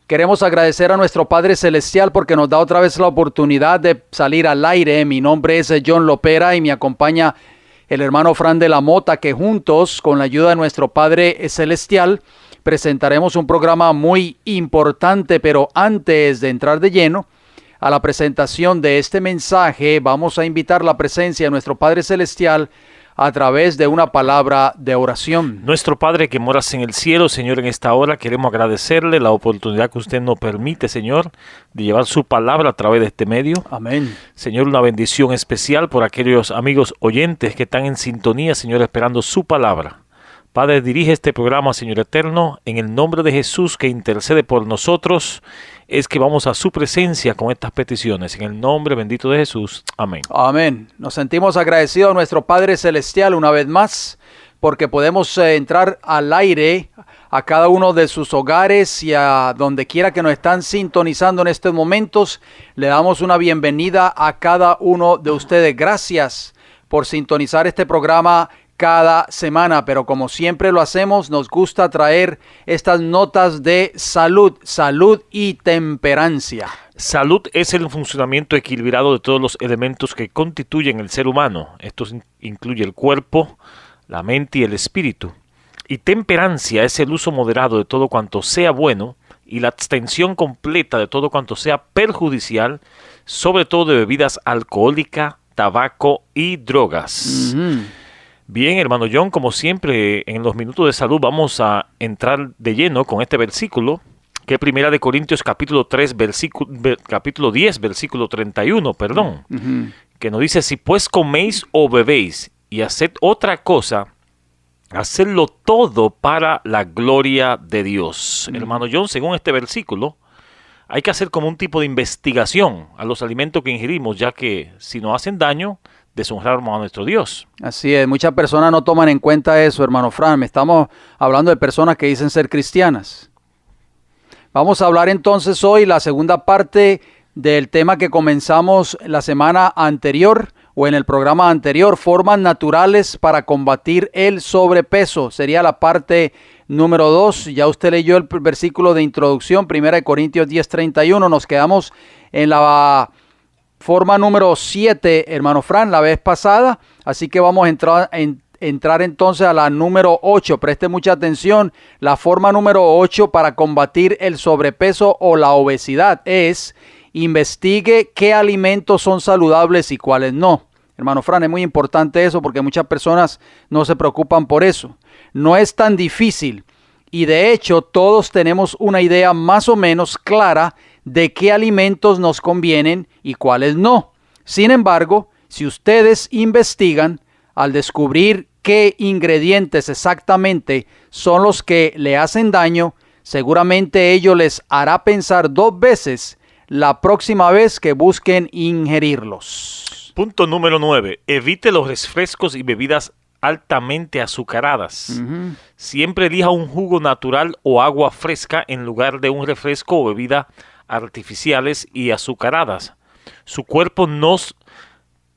Queremos agradecer a nuestro Padre Celestial porque nos da otra vez la oportunidad de salir al aire. Mi nombre es John Lopera y me acompaña el hermano Fran de la Mota, que juntos, con la ayuda de nuestro Padre Celestial, presentaremos un programa muy importante. Pero antes de entrar de lleno a la presentación de este mensaje, vamos a invitar la presencia de nuestro Padre Celestial a través de una palabra de oración. Nuestro Padre que moras en el cielo, Señor, en esta hora queremos agradecerle la oportunidad que usted nos permite, Señor, de llevar su palabra a través de este medio. Amén. Señor, una bendición especial por aquellos amigos oyentes que están en sintonía, Señor, esperando su palabra. Padre, dirige este programa, Señor eterno, en el nombre de Jesús que intercede por nosotros. Es que vamos a su presencia con estas peticiones. En el nombre bendito de Jesús. Amén. Amén. Nos sentimos agradecidos a nuestro Padre Celestial una vez más porque podemos entrar al aire a cada uno de sus hogares y a donde quiera que nos están sintonizando en estos momentos. Le damos una bienvenida a cada uno de ustedes. Gracias por sintonizar este programa cada semana, pero como siempre lo hacemos, nos gusta traer estas notas de salud y temperancia. Salud es el funcionamiento equilibrado de todos los elementos que constituyen el ser humano. Esto incluye el cuerpo, la mente y el espíritu. Y temperancia es el uso moderado de todo cuanto sea bueno y la abstención completa de todo cuanto sea perjudicial, sobre todo de bebidas alcohólicas, tabaco y drogas. Bien, hermano John, como siempre, en los minutos de salud vamos a entrar de lleno con este versículo, que es Primera de Corintios capítulo 10, versículo 31, que nos dice, si pues coméis o bebéis y haced otra cosa, hacedlo todo para la gloria de Dios. Hermano John, según este versículo, hay que hacer como un tipo de investigación a los alimentos que ingerimos, ya que si nos hacen daño, deshonramos a nuestro Dios. Así es, muchas personas no toman en cuenta eso, hermano Fran. Estamos hablando de personas que dicen ser cristianas. Vamos a hablar entonces hoy la segunda parte del tema que comenzamos la semana anterior o en el programa anterior, formas naturales para combatir el sobrepeso. Sería la parte número 2. Ya usted leyó el versículo de introducción, 1 Corintios 10:31. Nos quedamos en la forma número 7, hermano Fran, la vez pasada. Así que vamos a entrar entonces a la número 8. Preste mucha atención. La forma número 8 para combatir el sobrepeso o la obesidad es: investigue qué alimentos son saludables y cuáles no. Hermano Fran, es muy importante eso porque muchas personas no se preocupan por eso. No es tan difícil y de hecho todos tenemos una idea más o menos clara de qué alimentos nos convienen y cuáles no. Sin embargo, si ustedes investigan, al descubrir qué ingredientes exactamente son los que le hacen daño, seguramente ello les hará pensar 2 veces la próxima vez que busquen ingerirlos. Punto número 9. Evite los refrescos y bebidas altamente azucaradas. Siempre elija un jugo natural o agua fresca en lugar de un refresco o bebida artificiales y azucaradas. Su cuerpo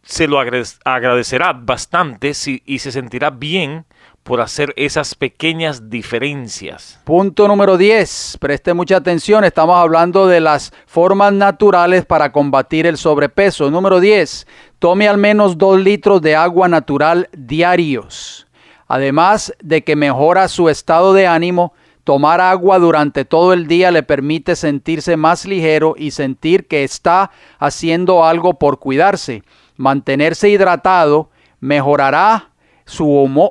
se lo agradecerá bastante y se sentirá bien por hacer esas pequeñas diferencias. Punto número 10. Preste mucha atención. Estamos hablando de las formas naturales para combatir el sobrepeso. Número 10. Tome al menos 2 litros de agua natural diarios. Además de que mejora su estado de ánimo, tomar agua durante todo el día le permite sentirse más ligero y sentir que está haciendo algo por cuidarse. Mantenerse hidratado mejorará su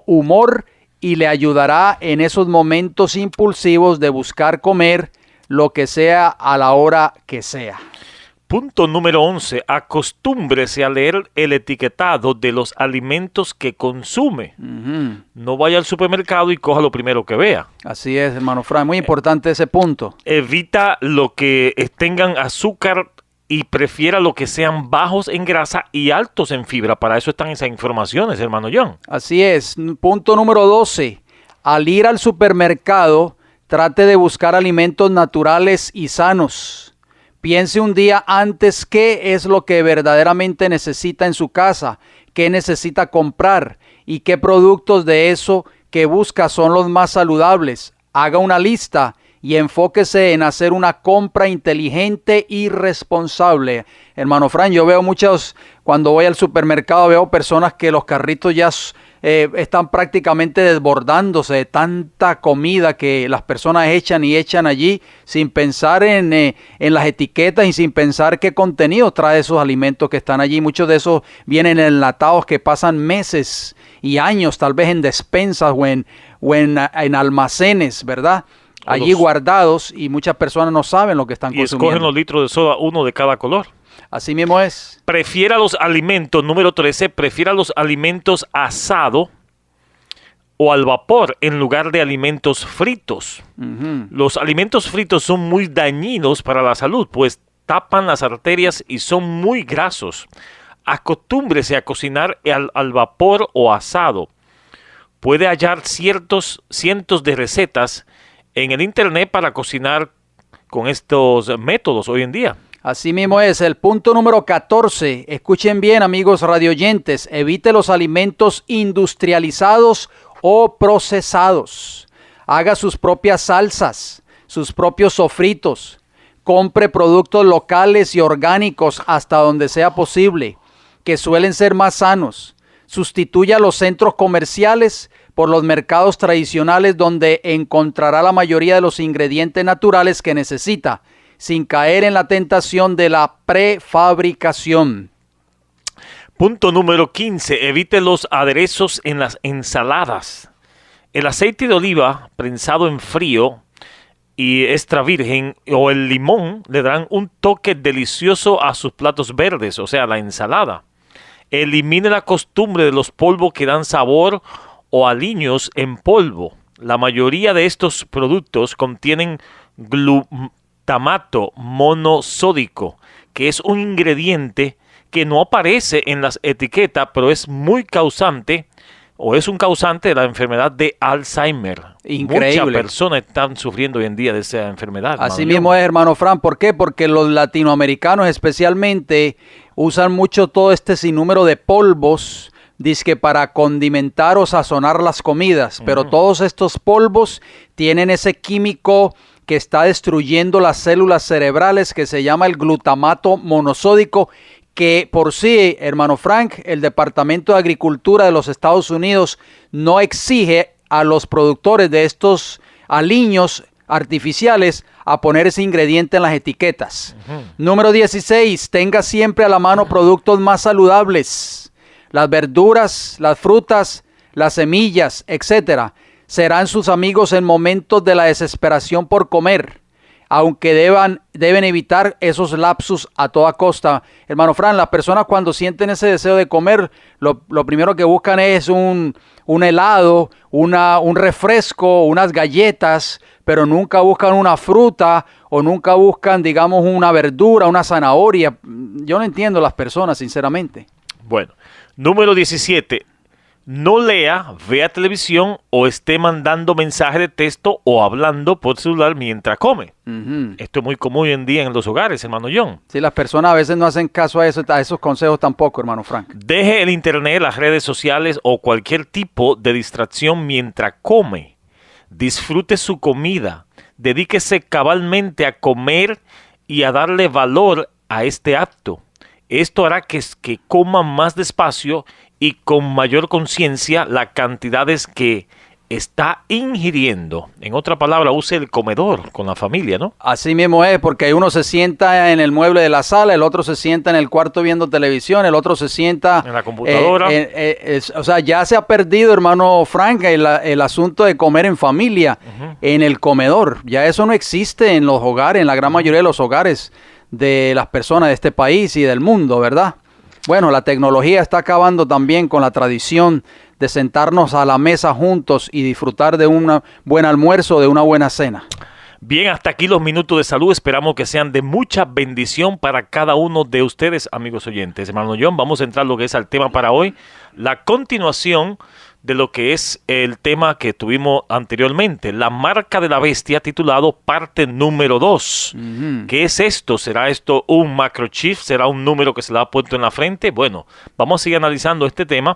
humor y le ayudará en esos momentos impulsivos de buscar comer lo que sea a la hora que sea. Punto número 11. Acostúmbrese a leer el etiquetado de los alimentos que consume. No vaya al supermercado y coja lo primero que vea. Así es, hermano Fran. Muy importante ese punto. Evita lo que tengan azúcar y prefiera lo que sean bajos en grasa y altos en fibra. Para eso están esas informaciones, hermano John. Así es. Punto número 12. Al ir al supermercado, trate de buscar alimentos naturales y sanos. Piense un día antes qué es lo que verdaderamente necesita en su casa, qué necesita comprar y qué productos de eso que busca son los más saludables. Haga una lista y enfóquese en hacer una compra inteligente y responsable. Hermano Fran, yo veo cuando voy al supermercado, veo personas que los carritos ya están prácticamente desbordándose de tanta comida que las personas echan y echan allí sin pensar en las etiquetas y sin pensar qué contenido trae esos alimentos que están allí. Muchos de esos vienen enlatados que pasan meses y años tal vez en despensas o en almacenes, ¿verdad? Allí guardados, y muchas personas no saben lo que están consumiendo. Y escogen los litros de soda, uno de cada color. Así mismo es. Prefiera los alimentos, número 13, prefiera los alimentos asado o al vapor en lugar de alimentos fritos. Los alimentos fritos son muy dañinos para la salud, pues tapan las arterias y son muy grasos. Acostúmbrese a cocinar al vapor o asado. Puede hallar cientos de recetas en el internet para cocinar con estos métodos hoy en día. Así mismo es. El punto número 14. Escuchen bien, amigos radioyentes. Evite los alimentos industrializados o procesados. Haga sus propias salsas, sus propios sofritos. Compre productos locales y orgánicos hasta donde sea posible, que suelen ser más sanos. Sustituya los centros comerciales por los mercados tradicionales, donde encontrará la mayoría de los ingredientes naturales que necesita, sin caer en la tentación de la prefabricación. Punto número 15. Evite los aderezos en las ensaladas. El aceite de oliva prensado en frío y extra virgen o el limón le dan un toque delicioso a sus platos verdes, o sea, la ensalada. Elimine la costumbre de los polvos que dan sabor o aliños en polvo. La mayoría de estos productos contienen glutamato monosódico, que es un ingrediente que no aparece en las etiquetas, pero es muy causante, o es un causante de la enfermedad de Alzheimer. Increíble. Muchas personas están sufriendo hoy en día de esa enfermedad. Así mismo es, hermano Fran. ¿Por qué? Porque los latinoamericanos especialmente usan mucho todo este sinnúmero de polvos, dizque para condimentar o sazonar las comidas, pero todos estos polvos tienen ese químico que está destruyendo las células cerebrales, que se llama el glutamato monosódico, que por sí, hermano Frank, el Departamento de Agricultura de los Estados Unidos no exige a los productores de estos aliños artificiales a poner ese ingrediente en las etiquetas. Número 16, tenga siempre a la mano productos más saludables. Las verduras, las frutas, las semillas, etcétera, serán sus amigos en momentos de la desesperación por comer, aunque deben evitar esos lapsus a toda costa. Hermano Fran, las personas cuando sienten ese deseo de comer, lo primero que buscan es un helado, un refresco, unas galletas, pero nunca buscan una fruta o nunca buscan, digamos, una verdura, una zanahoria. Yo no entiendo las personas, sinceramente. Bueno, número 17. No lea, vea televisión o esté mandando mensajes de texto o hablando por celular mientras come. Esto es muy común hoy en día en los hogares, hermano John. Sí, las personas a veces no hacen caso a esos consejos tampoco, hermano Frank. Deje el internet, las redes sociales o cualquier tipo de distracción mientras come. Disfrute su comida. Dedíquese cabalmente a comer y a darle valor a este acto. Esto hará que coma más despacio y con mayor conciencia las cantidades que está ingiriendo. En otra palabra, use el comedor con la familia, ¿no? Así mismo es, porque uno se sienta en el mueble de la sala, el otro se sienta en el cuarto viendo televisión, el otro se sienta en la computadora. O sea, ya se ha perdido, hermano Frank, el asunto de comer en familia, en el comedor. Ya eso no existe en los hogares, en la gran mayoría de los hogares de las personas de este país y del mundo, ¿verdad? Bueno, la tecnología está acabando también con la tradición de sentarnos a la mesa juntos y disfrutar de un buen almuerzo, de una buena cena. Bien, hasta aquí los minutos de salud. Esperamos que sean de mucha bendición para cada uno de ustedes, amigos oyentes. Hermano John, vamos a entrar lo que es al tema para hoy, la continuación de lo que es el tema que tuvimos anteriormente, la marca de la bestia, titulado parte número 2. ¿Qué es esto? ¿Será esto un microchip? ¿Será un número que se le ha puesto en la frente? Bueno, vamos a seguir analizando este tema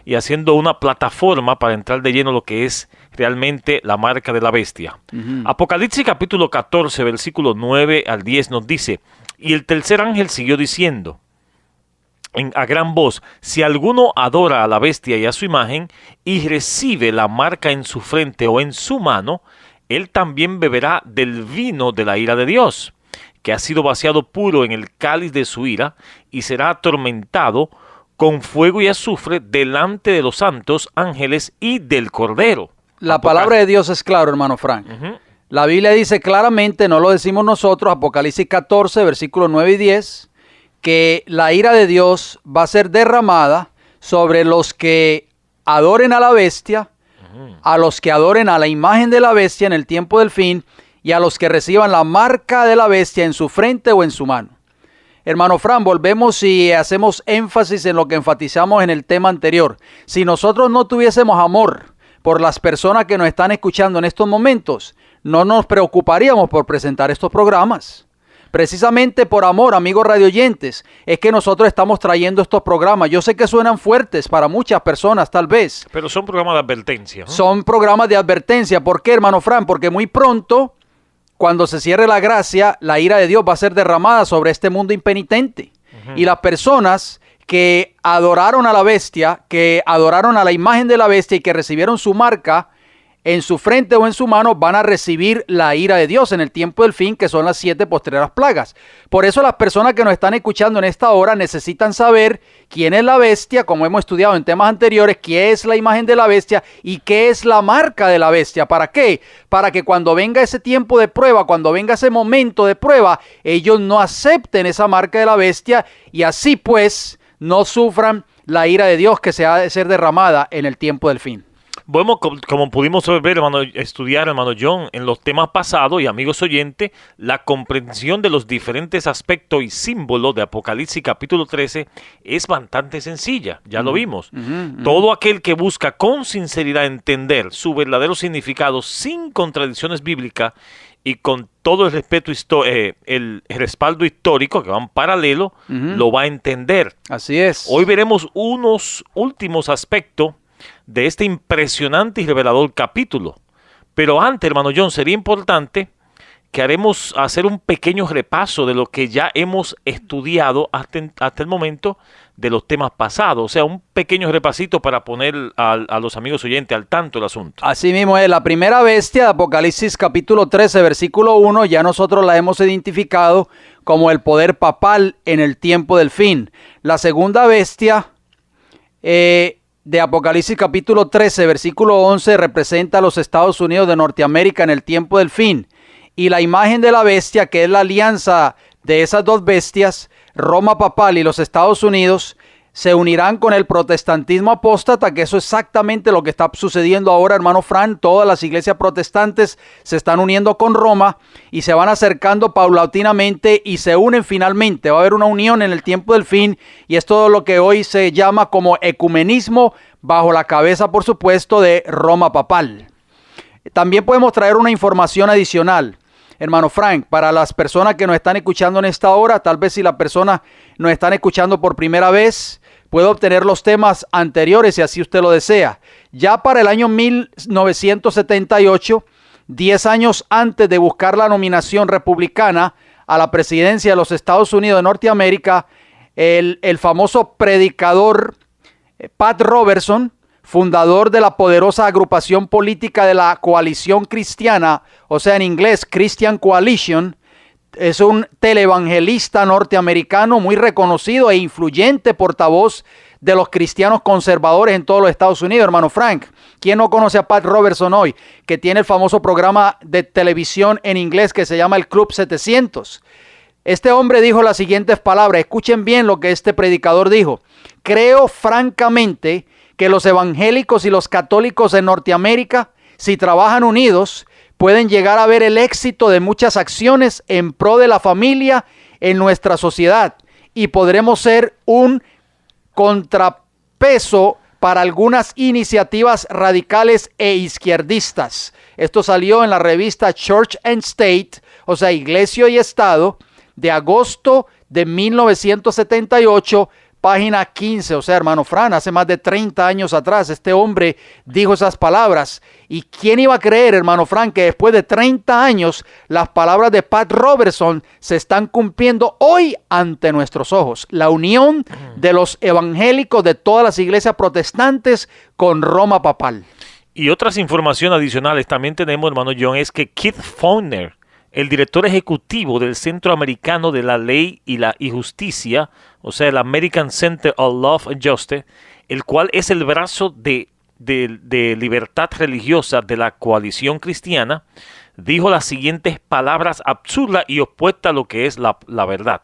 y haciendo una plataforma para entrar de lleno en lo que es realmente la marca de la bestia. Apocalipsis capítulo 14, versículo 9 al 10 nos dice: y el tercer ángel siguió diciendo a gran voz: si alguno adora a la bestia y a su imagen, y recibe la marca en su frente o en su mano, él también beberá del vino de la ira de Dios, que ha sido vaciado puro en el cáliz de su ira, y será atormentado con fuego y azufre delante de los santos ángeles y del Cordero. La palabra de Dios es claro, hermano Frank. La Biblia dice claramente, no lo decimos nosotros, Apocalipsis 14, versículos 9 y 10, que la ira de Dios va a ser derramada sobre los que adoren a la bestia, a los que adoren a la imagen de la bestia en el tiempo del fin, y a los que reciban la marca de la bestia en su frente o en su mano. Hermano Fran, volvemos y hacemos énfasis en lo que enfatizamos en el tema anterior. Si nosotros no tuviésemos amor por las personas que nos están escuchando en estos momentos, no nos preocuparíamos por presentar estos programas. Precisamente por amor, amigos radioyentes, es que nosotros estamos trayendo estos programas. Yo sé que suenan fuertes para muchas personas, tal vez. Pero son programas de advertencia, ¿no? Son programas de advertencia. ¿Por qué, hermano Fran? Porque muy pronto, cuando se cierre la gracia, la ira de Dios va a ser derramada sobre este mundo impenitente. Y las personas que adoraron a la bestia, que adoraron a la imagen de la bestia y que recibieron su marca en su frente o en su mano, van a recibir la ira de Dios en el tiempo del fin, que son las 7 postreras plagas. Por eso las personas que nos están escuchando en esta hora necesitan saber quién es la bestia, como hemos estudiado en temas anteriores, qué es la imagen de la bestia y qué es la marca de la bestia. ¿Para qué? Para que cuando venga ese tiempo de prueba, cuando venga ese momento de prueba, ellos no acepten esa marca de la bestia y así pues no sufran la ira de Dios que se ha de ser derramada en el tiempo del fin. Bueno, como pudimos ver, estudiar, hermano John, en los temas pasados, y amigos oyentes, la comprensión de los diferentes aspectos y símbolos de Apocalipsis capítulo 13 es bastante sencilla, ya lo vimos. Todo aquel que busca con sinceridad entender su verdadero significado sin contradicciones bíblicas y con todo el respeto el respaldo histórico que van paralelo, lo va a entender. Así es. Hoy veremos unos últimos aspectos de este impresionante y revelador capítulo. Pero antes, hermano John, sería importante que hacer un pequeño repaso de lo que ya hemos estudiado hasta el momento de los temas pasados. O sea, un pequeño repasito para poner a los amigos oyentes al tanto del asunto. Así mismo es. La primera bestia de Apocalipsis capítulo 13, versículo 1, ya nosotros la hemos identificado como el poder papal en el tiempo del fin. La segunda bestia de Apocalipsis capítulo 13, versículo 11, representa a los Estados Unidos de Norteamérica en el tiempo del fin. Y la imagen de la bestia, que es la alianza de esas dos bestias, Roma papal y los Estados Unidos, se unirán con el protestantismo apóstata, que eso es exactamente lo que está sucediendo ahora, hermano Fran. Todas las iglesias protestantes se están uniendo con Roma y se van acercando paulatinamente y se unen finalmente. Va a haber una unión en el tiempo del fin y es todo lo que hoy se llama como ecumenismo, bajo la cabeza, por supuesto, de Roma papal. También podemos traer una información adicional, hermano Frank, para las personas que nos están escuchando en esta hora. Tal vez si las personas nos están escuchando por primera vez, puede obtener los temas anteriores si así usted lo desea. Ya para el año 1978, 10 años antes de buscar la nominación republicana a la presidencia de los Estados Unidos de Norteamérica, el famoso predicador Pat Robertson, fundador de la poderosa agrupación política de la Coalición Cristiana, o sea en inglés Christian Coalition, es un televangelista norteamericano muy reconocido e influyente portavoz de los cristianos conservadores en todos los Estados Unidos, hermano Frank. ¿Quién no conoce a Pat Robertson hoy? Que tiene el famoso programa de televisión en inglés que se llama el Club 700. Este hombre dijo las siguientes palabras. Escuchen bien lo que este predicador dijo. Creo francamente que los evangélicos y los católicos en Norteamérica, si trabajan unidos, pueden llegar a ver el éxito de muchas acciones en pro de la familia en nuestra sociedad y podremos ser un contrapeso para algunas iniciativas radicales e izquierdistas. Esto salió en la revista Church and State, o sea, Iglesia y Estado, de agosto de 1978, página 15. O sea, hermano Fran, hace más de 30 años atrás este hombre dijo esas palabras. ¿Y quién iba a creer, hermano Fran, que después de 30 años las palabras de Pat Robertson se están cumpliendo hoy ante nuestros ojos? La unión de los evangélicos de todas las iglesias protestantes con Roma papal. Y otras informaciones adicionales también tenemos, hermano John, es que Keith Faulkner, el director ejecutivo del Centro Americano de la Ley y Justicia, o sea, el American Center of Law and Justice, el cual es el brazo de libertad religiosa de la coalición cristiana, dijo las siguientes palabras absurdas y opuestas a lo que es la verdad.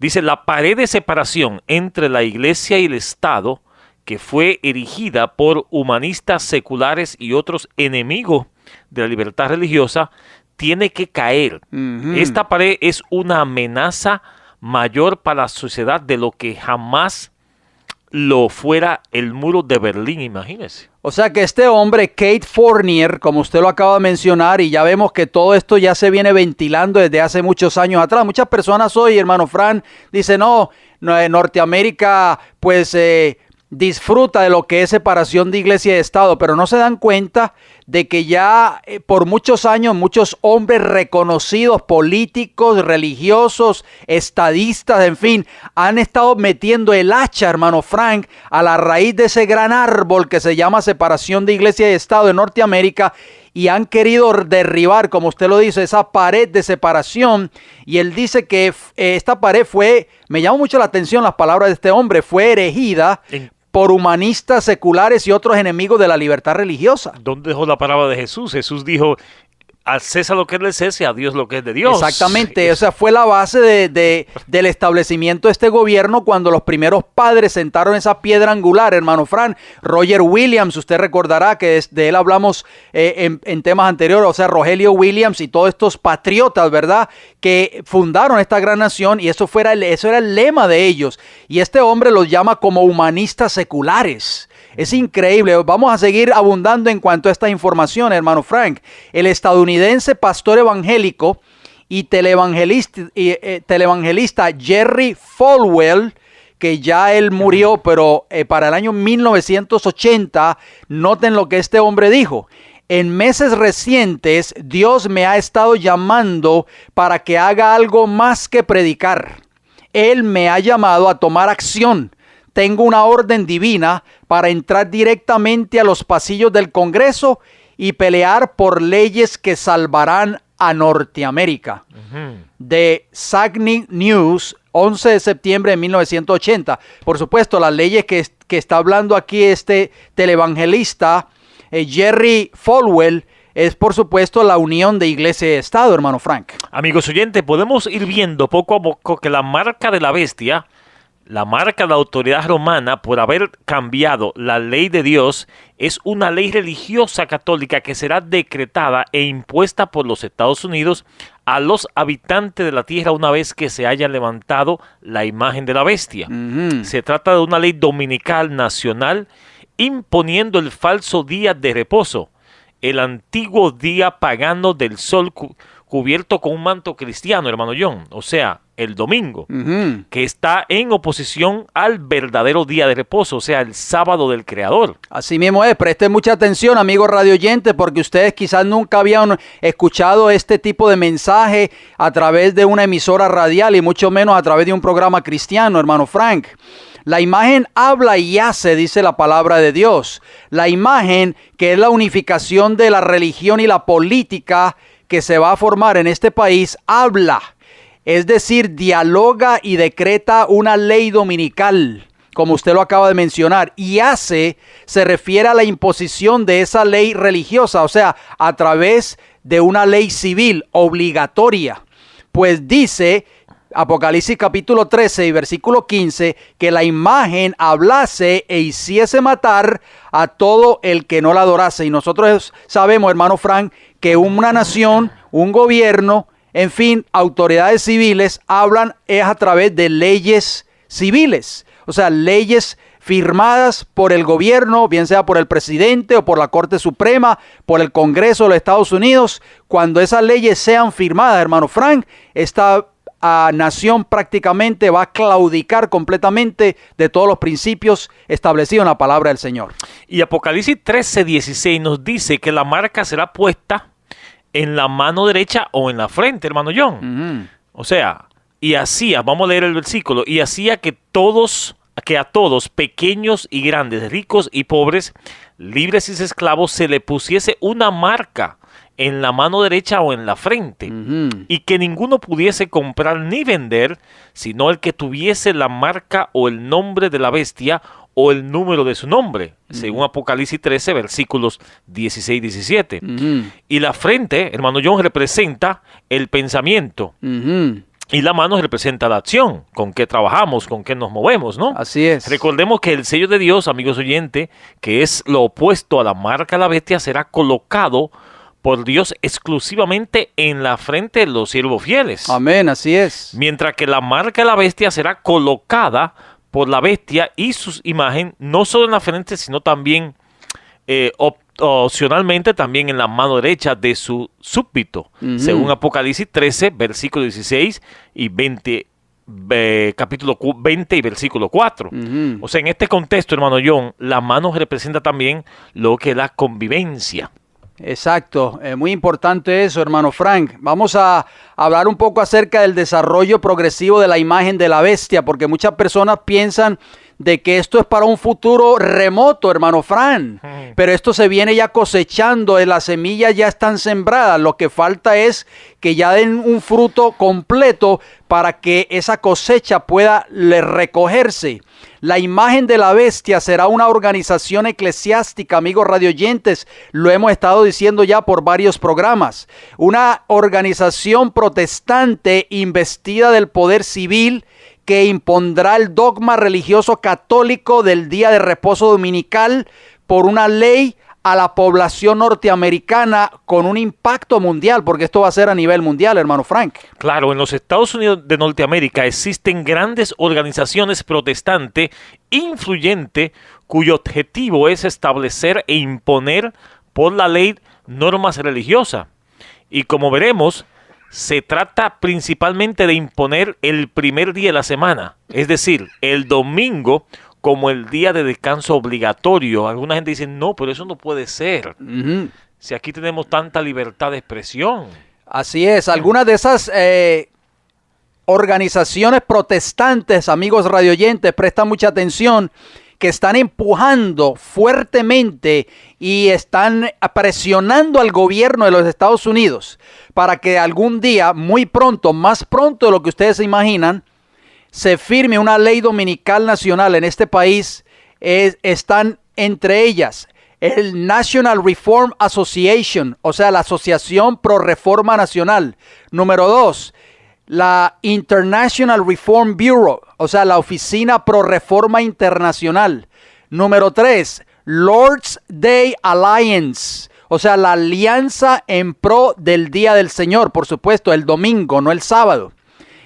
Dice, la pared de separación entre la iglesia y el Estado, que fue erigida por humanistas seculares y otros enemigos de la libertad religiosa, tiene que caer. Esta pared es una amenaza mayor para la sociedad de lo que jamás lo fuera el muro de Berlín, imagínese. O sea que este hombre, Keith Fournier, como usted lo acaba de mencionar, y ya vemos que todo esto ya se viene ventilando desde hace muchos años atrás. Muchas personas hoy, hermano Fran, dicen, no, Norteamérica, pues disfruta de lo que es separación de iglesia y Estado, pero no se dan cuenta de que ya por muchos años muchos hombres reconocidos, políticos, religiosos, estadistas, en fin, han estado metiendo el hacha, hermano Frank, a la raíz de ese gran árbol que se llama separación de iglesia y Estado en Norteamérica, y han querido derribar, como usted lo dice, esa pared de separación. Y él dice que esta pared fue, me llamó mucho la atención las palabras de este hombre, fue erigida por humanistas seculares y otros enemigos de la libertad religiosa. ¿Dónde dejó la palabra de Jesús? Jesús dijo, al César lo que es del César, a Dios lo que es de Dios. Exactamente, o sea, fue la base del establecimiento de este gobierno cuando los primeros padres sentaron esa piedra angular, hermano Fran. Roger Williams, usted recordará que de él hablamos en temas anteriores, o sea, Rogelio Williams y todos estos patriotas, ¿verdad?, que fundaron esta gran nación, y eso era el lema de ellos. Y este hombre los llama como humanistas seculares. Es increíble. Vamos a seguir abundando en cuanto a esta información, hermano Frank. El estadounidense pastor evangélico y televangelista Jerry Falwell, que ya él murió, pero para el año 1980, noten lo que este hombre dijo. En meses recientes, Dios me ha estado llamando para que haga algo más que predicar. Él me ha llamado a tomar acción. Tengo una orden divina para entrar directamente a los pasillos del Congreso y pelear por leyes que salvarán a Norteamérica. De SAG News, 11 de septiembre de 1980. Por supuesto, las leyes que está hablando aquí este televangelista Jerry Falwell es, por supuesto, la unión de iglesia y Estado, hermano Frank. Amigos oyentes, podemos ir viendo poco a poco que la marca de la bestia, la marca de la autoridad romana, por haber cambiado la ley de Dios, es una ley religiosa católica que será decretada e impuesta por los Estados Unidos a los habitantes de la tierra una vez que se haya levantado la imagen de la bestia. Se trata de una ley dominical nacional imponiendo el falso día de reposo, el antiguo día pagano del sol cubierto con un manto cristiano, hermano John, o sea, el domingo, que está en oposición al verdadero día de reposo, o sea, el sábado del Creador. Así mismo es. Presten mucha atención, amigos radioyentes, porque ustedes quizás nunca habían escuchado este tipo de mensaje a través de una emisora radial y mucho menos a través de un programa cristiano, hermano Frank. La imagen habla y hace, dice la palabra de Dios. La imagen, que es la unificación de la religión y la política que se va a formar en este país, habla. Es decir, dialoga y decreta una ley dominical, como usted lo acaba de mencionar. Y hace, se refiere a la imposición de esa ley religiosa, o sea, a través de una ley civil obligatoria. Pues dice Apocalipsis capítulo 13 y versículo 15, que la imagen hablase e hiciese matar a todo el que no la adorase. Y nosotros sabemos, hermano Frank, que una nación, un gobierno, en fin, autoridades civiles hablan es a través de leyes civiles. O sea, leyes firmadas por el gobierno, bien sea por el presidente o por la Corte Suprema, por el Congreso de los Estados Unidos. Cuando esas leyes sean firmadas, hermano Frank, esta nación prácticamente va a claudicar completamente de todos los principios establecidos en la palabra del Señor. Y Apocalipsis 13:16 nos dice que la marca será puesta en la mano derecha o en la frente, hermano John. O sea, y hacía, vamos a leer el versículo, y hacía que a todos, pequeños y grandes, ricos y pobres, libres y esclavos, se le pusiese una marca en la mano derecha o en la frente, y que ninguno pudiese comprar ni vender, sino el que tuviese la marca o el nombre de la bestia o el número de su nombre, según Apocalipsis 13, versículos 16 y 17. Y la frente, hermano John, representa el pensamiento. Y la mano representa la acción, con qué trabajamos, con qué nos movemos, ¿no? Así es. Recordemos que el sello de Dios, amigos oyentes, que es lo opuesto a la marca de la bestia, será colocado por Dios exclusivamente en la frente de los siervos fieles. Amén, así es. Mientras que la marca de la bestia será colocada por la bestia y su imagen, no solo en la frente, sino también opcionalmente también en la mano derecha de su súbdito, según Apocalipsis 13, versículo 16 y 20, capítulo 20 y versículo 4. O sea, en este contexto, hermano John, la mano representa también lo que es la convivencia. Exacto, muy importante eso, hermano Frank. Vamos a hablar un poco acerca del desarrollo progresivo de la imagen de la bestia, porque muchas personas piensan de que esto es para un futuro remoto, hermano Frank. Pero esto se viene ya cosechando, las semillas ya están sembradas. Lo que falta es que ya den un fruto completo para que esa cosecha pueda recogerse. La imagen de la bestia será una organización eclesiástica, amigos radioyentes. Lo hemos estado diciendo ya por varios programas. Una organización protestante investida del poder civil que impondrá el dogma religioso católico del día de reposo dominical por una ley a la población norteamericana con un impacto mundial, porque esto va a ser a nivel mundial, hermano Frank. Claro, en los Estados Unidos de Norteamérica existen grandes organizaciones protestantes influyentes cuyo objetivo es establecer e imponer por la ley normas religiosas. Y como veremos, se trata principalmente de imponer el primer día de la semana, es decir, el domingo, como el día de descanso obligatorio. Alguna gente dice, no, pero eso no puede ser. Si aquí tenemos tanta libertad de expresión. Así es. Algunas de esas organizaciones protestantes, amigos radioyentes, prestan mucha atención, que están empujando fuertemente y están presionando al gobierno de los Estados Unidos para que algún día, muy pronto, más pronto de lo que ustedes se imaginan, se firme una ley dominical nacional en este país. Están entre ellas el National Reform Association, o sea, la Asociación Pro Reforma Nacional. Número 2, la International Reform Bureau, o sea, la Oficina Pro Reforma Internacional. Número 3, Lord's Day Alliance, o sea, la alianza en pro del Día del Señor, por supuesto, el domingo, no el sábado.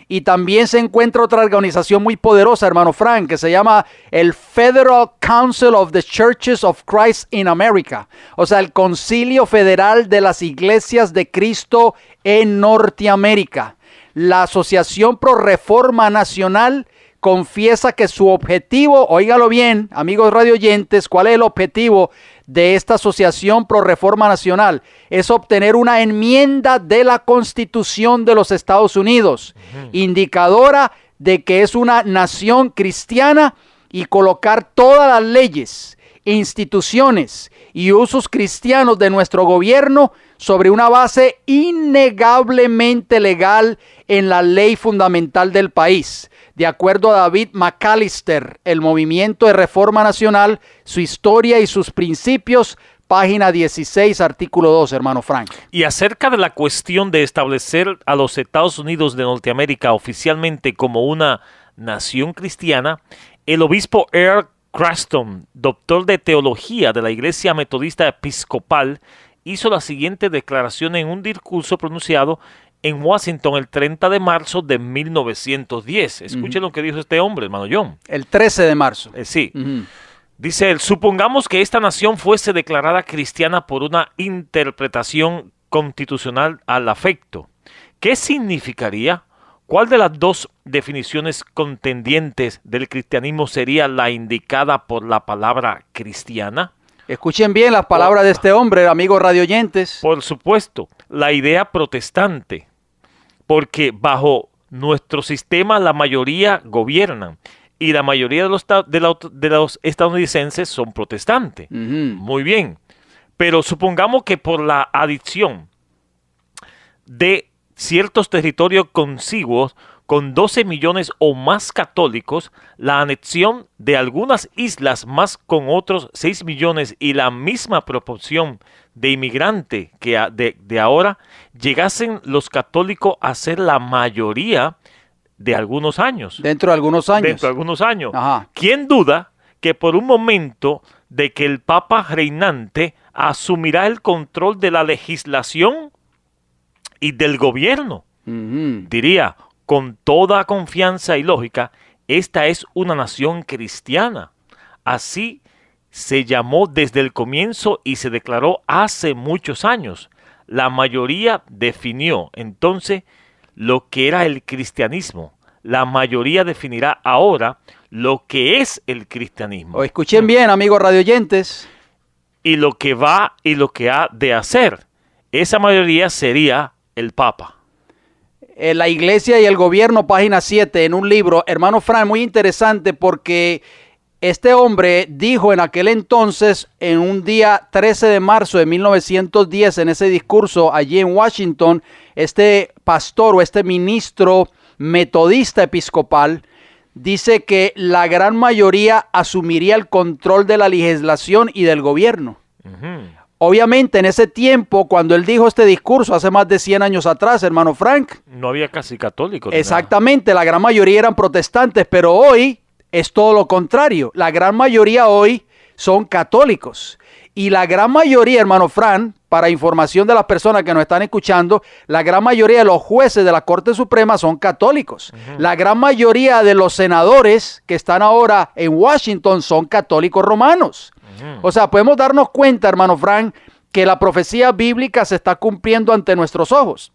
Y también se encuentra otra organización muy poderosa, hermano Frank, que se llama el Federal Council of the Churches of Christ in America. O sea, el Concilio Federal de las Iglesias de Cristo en Norteamérica. La Asociación Pro Reforma Nacional confiesa que su objetivo, óigalo bien, amigos radioyentes, ¿cuál es el objetivo de esta Asociación Pro Reforma Nacional? Es obtener una enmienda de la Constitución de los Estados Unidos, indicadora de que es una nación cristiana, y colocar todas las leyes, instituciones y usos cristianos de nuestro gobierno sobre una base innegablemente legal en la ley fundamental del país. De acuerdo a David McAllister, el Movimiento de Reforma Nacional, su historia y sus principios, página 16, artículo 2, hermano Frank. Y acerca de la cuestión de establecer a los Estados Unidos de Norteamérica oficialmente como una nación cristiana, el obispo Earl Craston, doctor de teología de la Iglesia Metodista Episcopal, hizo la siguiente declaración en un discurso pronunciado en Washington el 30 de marzo de 1910. Escuchen lo que dijo este hombre, hermano John. El 13 de marzo. Sí. Dice él, supongamos que esta nación fuese declarada cristiana por una interpretación constitucional al afecto. ¿Qué significaría? ¿Cuál de las dos definiciones contendientes del cristianismo sería la indicada por la palabra cristiana? Escuchen bien las palabras de este hombre, amigos radioyentes. Por supuesto, la idea protestante, porque bajo nuestro sistema la mayoría gobiernan y la mayoría de los estadounidenses son protestantes. Muy bien, pero supongamos que por la adición de ciertos territorios contiguos con 12 millones o más católicos, la anexión de algunas islas más con otros 6 millones y la misma proporción de inmigrantes que de ahora, llegasen los católicos a ser la mayoría de algunos años. Dentro de algunos años. Ajá. ¿Quién duda que por un momento de que el Papa reinante asumirá el control de la legislación y del gobierno? Diría, con toda confianza y lógica, esta es una nación cristiana. Así se llamó desde el comienzo y se declaró hace muchos años. La mayoría definió entonces lo que era el cristianismo. La mayoría definirá ahora lo que es el cristianismo. Escuchen bien, amigos radioyentes. Y lo que va y lo que ha de hacer. Esa mayoría sería el Papa. La Iglesia y el Gobierno, página 7, en un libro, hermano Fran, muy interesante porque este hombre dijo en aquel entonces, en un día 13 de marzo de 1910, en ese discurso allí en Washington, este pastor o este ministro metodista episcopal dice que la gran mayoría asumiría el control de la legislación y del gobierno. Obviamente en ese tiempo, cuando él dijo este discurso, hace más de 100 años atrás, hermano Frank. No había casi católicos. Exactamente, la gran mayoría eran protestantes, pero hoy es todo lo contrario. La gran mayoría hoy son católicos. Y la gran mayoría, hermano Fran, para información de las personas que nos están escuchando, la gran mayoría de los jueces de la Corte Suprema son católicos. La gran mayoría de los senadores que están ahora en Washington son católicos romanos. O sea, podemos darnos cuenta, hermano Frank, que la profecía bíblica se está cumpliendo ante nuestros ojos.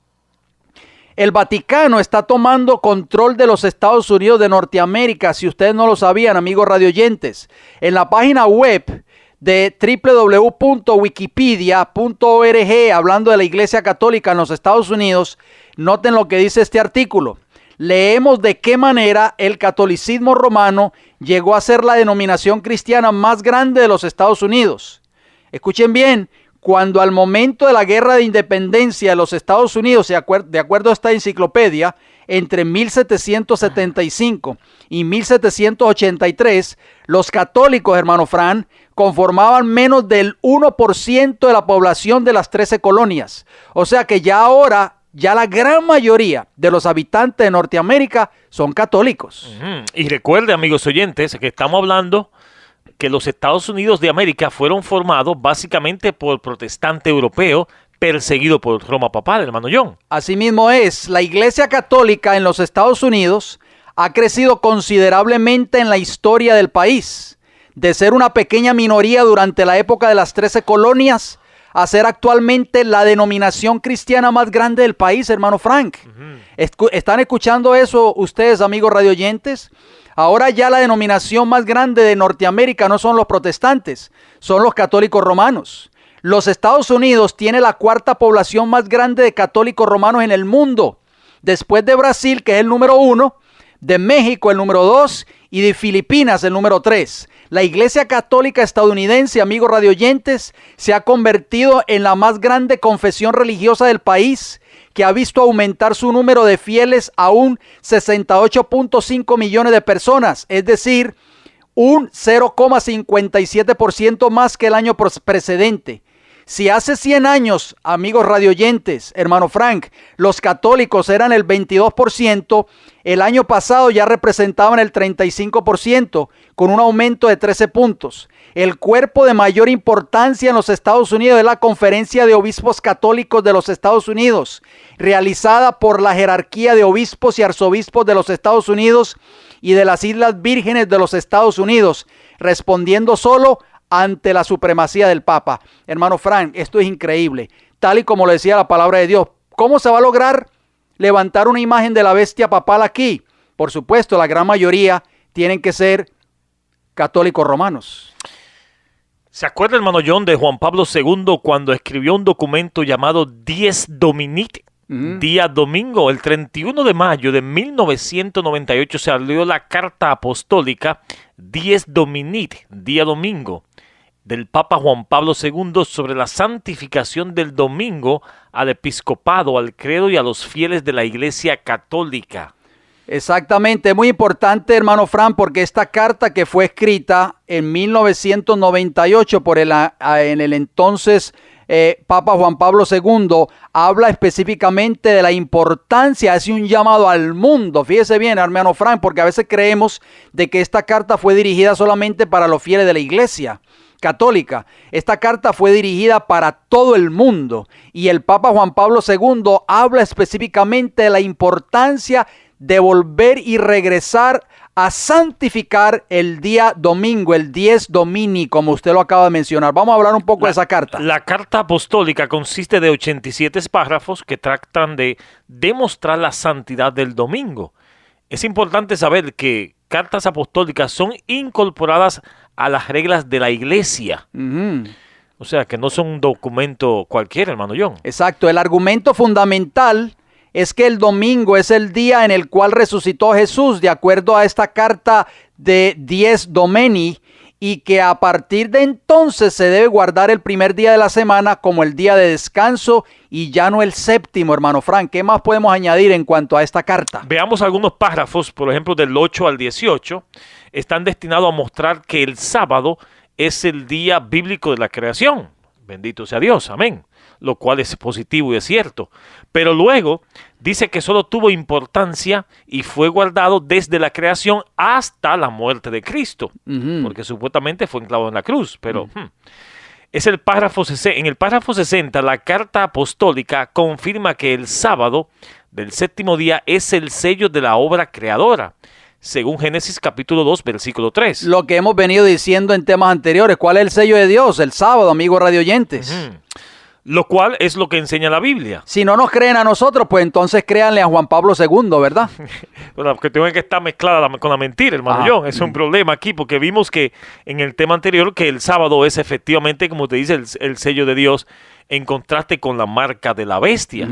El Vaticano está tomando control de los Estados Unidos de Norteamérica, si ustedes no lo sabían, amigos radioyentes. En la página web de www.wikipedia.org, hablando de la Iglesia Católica en los Estados Unidos, noten lo que dice este artículo. Leemos de qué manera el catolicismo romano llegó a ser la denominación cristiana más grande de los Estados Unidos. Escuchen bien, cuando al momento de la guerra de independencia de los Estados Unidos, de acuerdo a esta enciclopedia, entre 1775 y 1783, los católicos, hermano Fran, conformaban menos del 1% de la población de las 13 colonias. O sea que ya ahora, ya la gran mayoría de los habitantes de Norteamérica son católicos. Y recuerde, amigos oyentes, que estamos hablando que los Estados Unidos de América fueron formados básicamente por protestantes europeos perseguidos por Roma papal, hermano John. Asimismo es, la Iglesia Católica en los Estados Unidos ha crecido considerablemente en la historia del país, de ser una pequeña minoría durante la época de las 13 colonias, a ser actualmente la denominación cristiana más grande del país, hermano Frank. ¿Están escuchando eso ustedes, amigos radioyentes? Ahora ya la denominación más grande de Norteamérica no son los protestantes, son los católicos romanos. Los Estados Unidos tiene la cuarta población más grande de católicos romanos en el mundo, después de Brasil, que es el número 1, de México el número 2 y de Filipinas el número 3. La Iglesia Católica estadounidense, amigos radioyentes, se ha convertido en la más grande confesión religiosa del país, que ha visto aumentar su número de fieles a un 68.5 millones de personas, es decir, un 0,57% más que el año precedente. Si hace 100 años, amigos radioyentes, hermano Frank, los católicos eran el 22%, el año pasado ya representaban el 35%, con un aumento de 13 puntos. El cuerpo de mayor importancia en los Estados Unidos es la Conferencia de Obispos Católicos de los Estados Unidos, realizada por la jerarquía de obispos y arzobispos de los Estados Unidos y de las Islas Vírgenes de los Estados Unidos, respondiendo solo ante la supremacía del Papa. Hermano Frank, esto es increíble. Tal y como lo decía la palabra de Dios. ¿Cómo se va a lograr levantar una imagen de la bestia papal aquí? Por supuesto, la gran mayoría tienen que ser católicos romanos. ¿Se acuerda, hermano John, de Juan Pablo II cuando escribió un documento llamado Dies Domini, día domingo? El 31 de mayo de 1998 se abrió la carta apostólica Dies Domini, día domingo, del Papa Juan Pablo II sobre la santificación del domingo al episcopado, al credo y a los fieles de la Iglesia Católica. Exactamente, es muy importante, hermano Fran, porque esta carta que fue escrita en 1998 por en el entonces Papa Juan Pablo II, habla específicamente de la importancia, hace un llamado al mundo. Fíjese bien, hermano Fran, porque a veces creemos de que esta carta fue dirigida solamente para los fieles de la Iglesia Católica. Esta carta fue dirigida para todo el mundo y el Papa Juan Pablo II habla específicamente de la importancia de volver y regresar a santificar el día domingo, el Dies Domini, como usted lo acaba de mencionar. Vamos a hablar un poco de esa carta. La carta apostólica consiste de 87 párrafos que tratan de demostrar la santidad del domingo. Es importante saber que cartas apostólicas son incorporadas a las reglas de la iglesia. O sea, que no son un documento cualquiera, hermano John. Exacto. El argumento fundamental es que el domingo es el día en el cual resucitó Jesús, de acuerdo a esta carta de Dies Domini, y que a partir de entonces se debe guardar el primer día de la semana como el día de descanso y ya no el séptimo, hermano Frank. ¿Qué más podemos añadir en cuanto a esta carta? Veamos algunos párrafos, por ejemplo, del 8 al 18, están destinados a mostrar que el sábado es el día bíblico de la creación. Bendito sea Dios, amén. Lo cual es positivo y es cierto. Pero luego dice que solo tuvo importancia y fue guardado desde la creación hasta la muerte de Cristo. Porque supuestamente fue enclavado en la cruz. Pero es el párrafo, en el párrafo 60, la carta apostólica confirma que el sábado del séptimo día es el sello de la obra creadora, según Génesis capítulo 2, versículo 3. Lo que hemos venido diciendo en temas anteriores. ¿Cuál es el sello de Dios? El sábado, amigos radioyentes. Lo cual es lo que enseña la Biblia. Si no nos creen a nosotros, pues entonces créanle a Juan Pablo II, ¿verdad? Bueno, porque tiene que estar mezclada con la mentira, hermano John. Es un problema aquí, porque vimos que en el tema anterior que el sábado es efectivamente, como te dice, el sello de Dios, en contraste con la marca de la bestia.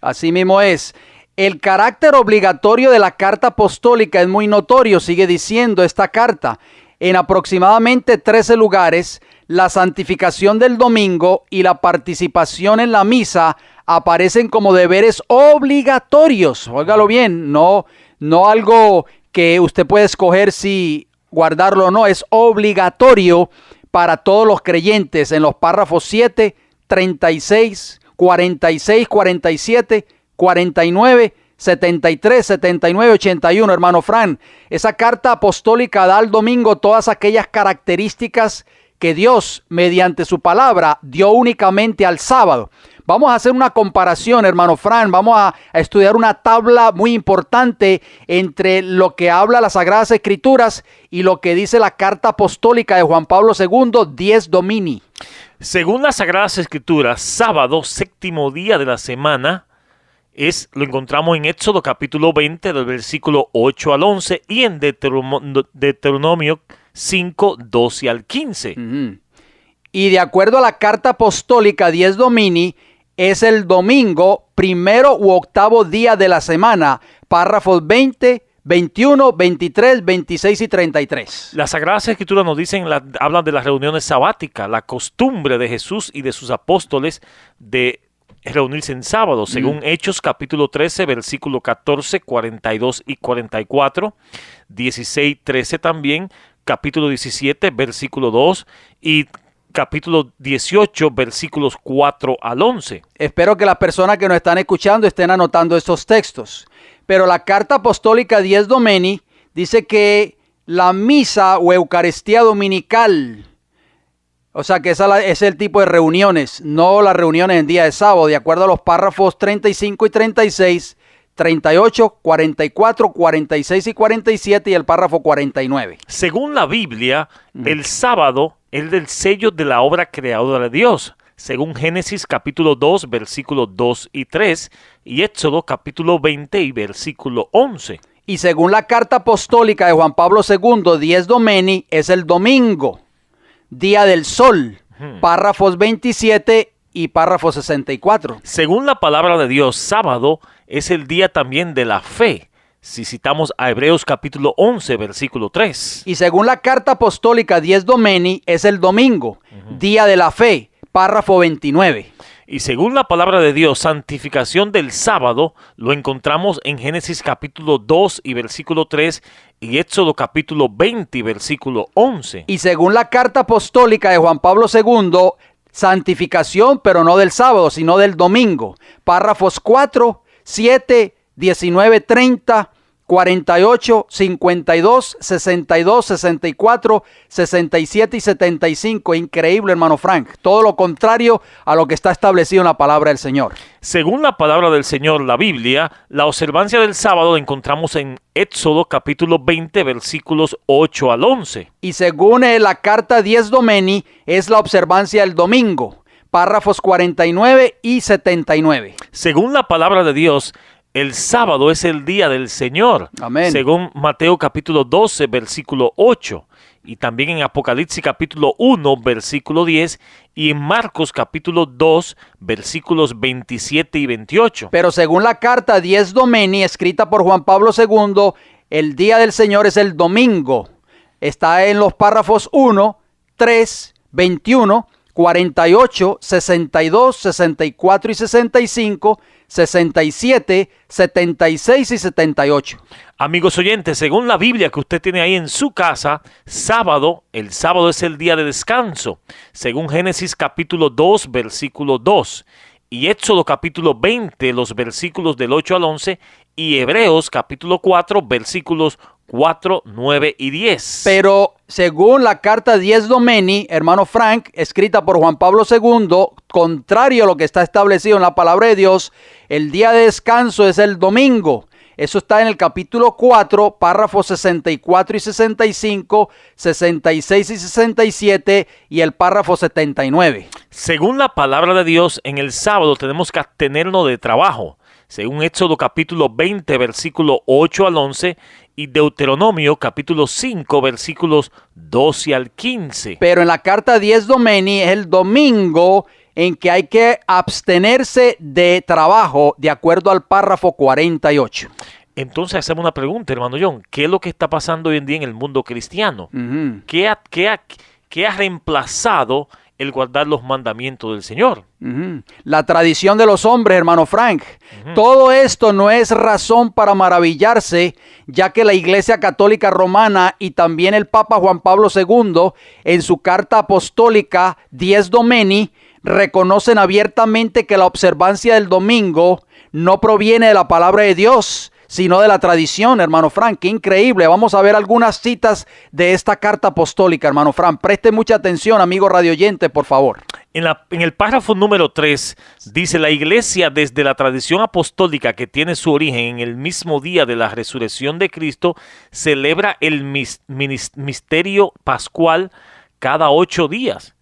Así mismo es. El carácter obligatorio de la carta apostólica es muy notorio, sigue diciendo esta carta. En aproximadamente 13 lugares, la santificación del domingo y la participación en la misa aparecen como deberes obligatorios. Óigalo bien, no algo que usted puede escoger si guardarlo o no, es obligatorio para todos los creyentes en los párrafos 7, 36, 46, 47, 49, 73, 79, 81, hermano Fran. Esa carta apostólica da al domingo todas aquellas características que Dios, mediante su palabra, dio únicamente al sábado. Vamos a hacer una comparación, hermano Fran. Vamos a estudiar una tabla muy importante entre lo que habla las Sagradas Escrituras y lo que dice la carta apostólica de Juan Pablo II, Dies Domini. Según las Sagradas Escrituras, sábado, séptimo día de la semana, lo encontramos en Éxodo capítulo 20, del versículo 8 al 11, y en Deuteronomio 5, 12 al 15. Y de acuerdo a la carta apostólica Dies Domini, es el domingo, primero u octavo día de la semana, párrafos 20, 21, 23, 26 y 33. Las Sagradas Escrituras nos hablan de las reuniones sabáticas, la costumbre de Jesús y de sus apóstoles de reunirse en sábado, según Hechos capítulo 13, versículo 14, 42 y 44, 16, 13 también, capítulo 17, versículo 2 y capítulo 18, versículos 4 al 11. Espero que las personas que nos están escuchando estén anotando estos textos. Pero la carta apostólica Dies Domini dice que la misa o Eucaristía dominical, o sea que esa es el tipo de reuniones, no las reuniones en día de sábado, de acuerdo a los párrafos 35 y 36, 38, 44, 46 y 47 y el párrafo 49. Según la Biblia, el sábado es del sello de la obra creadora de Dios, según Génesis capítulo 2, versículos 2 y 3, y Éxodo capítulo 20 y versículo 11. Y según la carta apostólica de Juan Pablo II, Dies Domini es el domingo, día del sol, párrafos 27 y párrafo 64. Según la palabra de Dios, sábado es el día también de la fe, si citamos a Hebreos capítulo 11, versículo 3. Y según la carta apostólica Dies Domini es el domingo, día de la fe, párrafo 29. Y según la palabra de Dios, santificación del sábado lo encontramos en Génesis capítulo 2 y versículo 3 y Éxodo capítulo 20 y versículo 11. Y según la carta apostólica de Juan Pablo II, santificación, pero no del sábado, sino del domingo. Párrafos 4, 7, 19, 30, 48, 52, 62, 64, 67 y 75. Increíble, hermano Frank. Todo lo contrario a lo que está establecido en la palabra del Señor. Según la palabra del Señor, la Biblia, la observancia del sábado la encontramos en Éxodo capítulo 20, versículos 8 al 11. Y según la carta Dies Domini, es la observancia del domingo. Párrafos 49 y 79. Según la palabra de Dios, el sábado es el día del Señor. Amén. Según Mateo capítulo 12, versículo 8. Y también en Apocalipsis capítulo 1, versículo 10. Y en Marcos capítulo 2, versículos 27 y 28. Pero según la carta Dies Domini, escrita por Juan Pablo II, el día del Señor es el domingo. Está en los párrafos 1, 3, 21, 48, 62, 64 y 65, 67, 76 y 78. Amigos oyentes, según la Biblia que usted tiene ahí en su casa, el sábado es el día de descanso, según Génesis capítulo 2, versículo 2, y Éxodo capítulo 20, los versículos del 8 al 11, y Hebreos capítulo 4, versículos 4, 9 y 10. Pero según la carta Dies Domini, hermano Frank, escrita por Juan Pablo II, contrario a lo que está establecido en la palabra de Dios, el día de descanso es el domingo. Eso está en el capítulo 4, párrafos 64 y 65, 66 y 67 y el párrafo 79. Según la palabra de Dios, en el sábado tenemos que abstenernos de trabajo, según Éxodo capítulo 20, versículo 8 al 11, y Deuteronomio capítulo 5, versículos 12 al 15. Pero en la carta Dies Domini es el domingo en que hay que abstenerse de trabajo, de acuerdo al párrafo 48. Entonces hacemos una pregunta, hermano John. ¿Qué es lo que está pasando hoy en día en el mundo cristiano? ¿Qué ha reemplazado el guardar los mandamientos del Señor? La tradición de los hombres, hermano Frank. Todo esto no es razón para maravillarse, ya que la Iglesia Católica Romana y también el Papa Juan Pablo II, en su carta apostólica Dies Domini, reconocen abiertamente que la observancia del domingo no proviene de la palabra de Dios, sino de la tradición, hermano Frank. Qué increíble. Vamos a ver algunas citas de esta carta apostólica, hermano Frank. Preste mucha atención, amigo radioyente, por favor. En el párrafo número 3 dice: la Iglesia, desde la tradición apostólica que tiene su origen en el mismo día de la resurrección de Cristo, celebra el misterio pascual cada 8 días,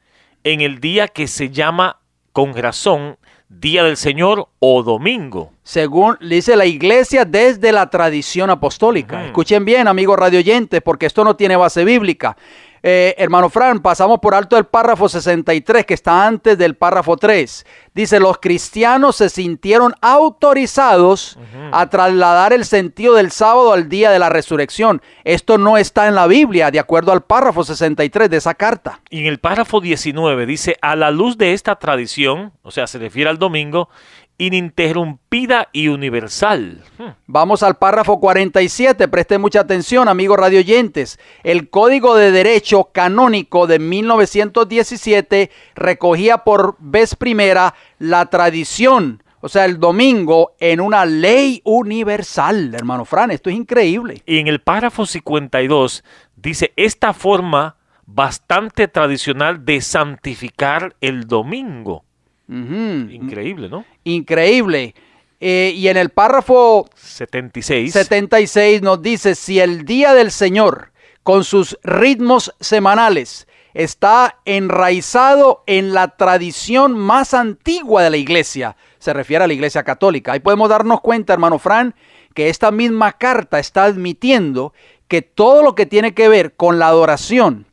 en el día que se llama con razón Día del Señor o domingo. Según dice la Iglesia desde la tradición apostólica. Escuchen bien, amigos radioyentes, porque esto no tiene base bíblica. Hermano Fran, pasamos por alto el párrafo 63, que está antes del párrafo 3. Dice: los cristianos se sintieron autorizados a trasladar el sentido del sábado al día de la resurrección. Esto no está en la Biblia, de acuerdo al párrafo 63 de esa carta. Y en el párrafo 19 dice: a la luz de esta tradición, o sea, se refiere al domingo, ininterrumpida y universal. Vamos al párrafo 47, preste mucha atención, amigos radioyentes. El Código de Derecho Canónico de 1917 recogía por vez primera la tradición, o sea, el domingo, en una ley universal, hermano Fran. Esto es increíble. Y en el párrafo 52 dice, esta forma bastante tradicional de santificar el domingo. Increíble, ¿no? Increíble. Y en el párrafo 76 nos dice, si el día del Señor, con sus ritmos semanales, está enraizado en la tradición más antigua de la iglesia, se refiere a la iglesia católica. Ahí podemos darnos cuenta, hermano Fran, que esta misma carta está admitiendo que todo lo que tiene que ver con la adoración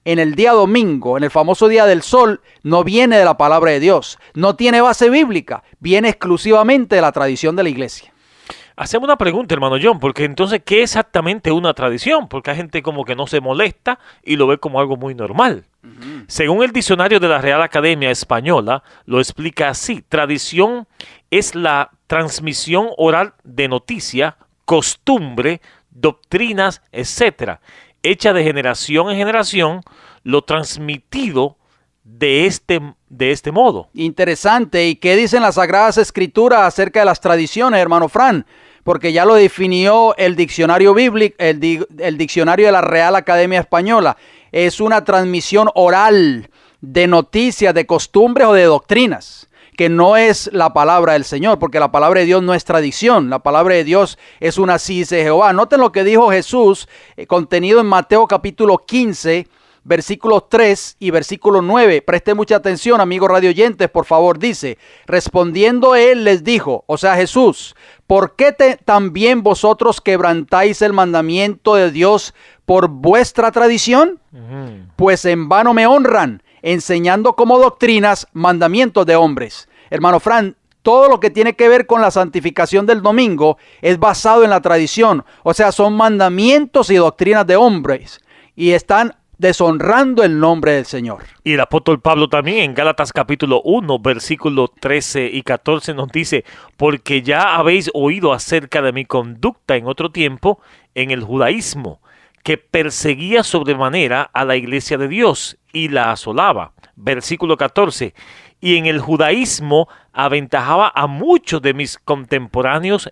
en el día domingo, en el famoso día del sol, no viene de la palabra de Dios, no tiene base bíblica, viene exclusivamente de la tradición de la iglesia. Hacemos una pregunta, hermano John, porque entonces, ¿qué es exactamente una tradición? Porque hay gente como que no se molesta y lo ve como algo muy normal. Según el diccionario de la Real Academia Española, lo explica así: tradición es la transmisión oral de noticia, costumbre, doctrinas, etcétera, hecha de generación en generación, lo transmitido de este modo. Interesante. ¿Y qué dicen las Sagradas Escrituras acerca de las tradiciones, hermano Fran? Porque ya lo definió el diccionario bíblico, el diccionario de la Real Academia Española. Es una transmisión oral de noticias, de costumbres o de doctrinas, que no es la palabra del Señor, porque la palabra de Dios no es tradición, la palabra de Dios es una sí dice Jehová. Noten lo que dijo Jesús, contenido en Mateo capítulo 15, versículos 3 y versículo 9. Preste mucha atención, amigos radioyentes, por favor. Dice, respondiendo él les dijo, o sea Jesús, ¿por qué también vosotros quebrantáis el mandamiento de Dios por vuestra tradición? Pues en vano me honran, enseñando como doctrinas mandamientos de hombres. Hermano Fran, todo lo que tiene que ver con la santificación del domingo es basado en la tradición. O sea, son mandamientos y doctrinas de hombres y están deshonrando el nombre del Señor. Y el apóstol Pablo también en Gálatas capítulo 1, versículos 13 y 14 nos dice, porque ya habéis oído acerca de mi conducta en otro tiempo en el judaísmo, que perseguía sobremanera a la iglesia de Dios y la asolaba. Versículo 14, y en el judaísmo aventajaba a muchos de mis contemporáneos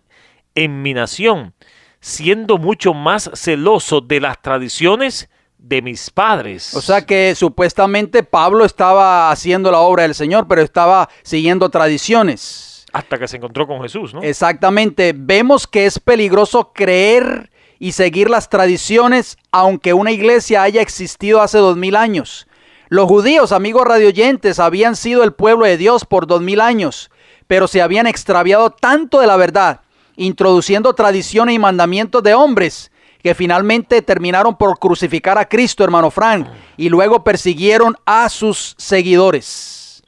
en mi nación, siendo mucho más celoso de las tradiciones de mis padres. O sea que supuestamente Pablo estaba haciendo la obra del Señor, pero estaba siguiendo tradiciones. Hasta que se encontró con Jesús, ¿no? Exactamente. Vemos que es peligroso creer y seguir las tradiciones, aunque una iglesia haya existido hace 2000 años. Los judíos, amigos radioyentes, habían sido el pueblo de Dios por 2000 años, pero se habían extraviado tanto de la verdad, introduciendo tradiciones y mandamientos de hombres, que finalmente terminaron por crucificar a Cristo, hermano Frank, y luego persiguieron a sus seguidores.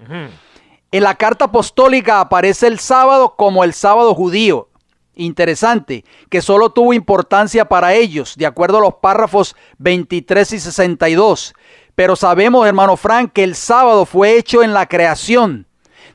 En la carta apostólica aparece el sábado como el sábado judío. Interesante, que solo tuvo importancia para ellos, de acuerdo a los párrafos 23 y 62. Pero sabemos, hermano Frank, que el sábado fue hecho en la creación,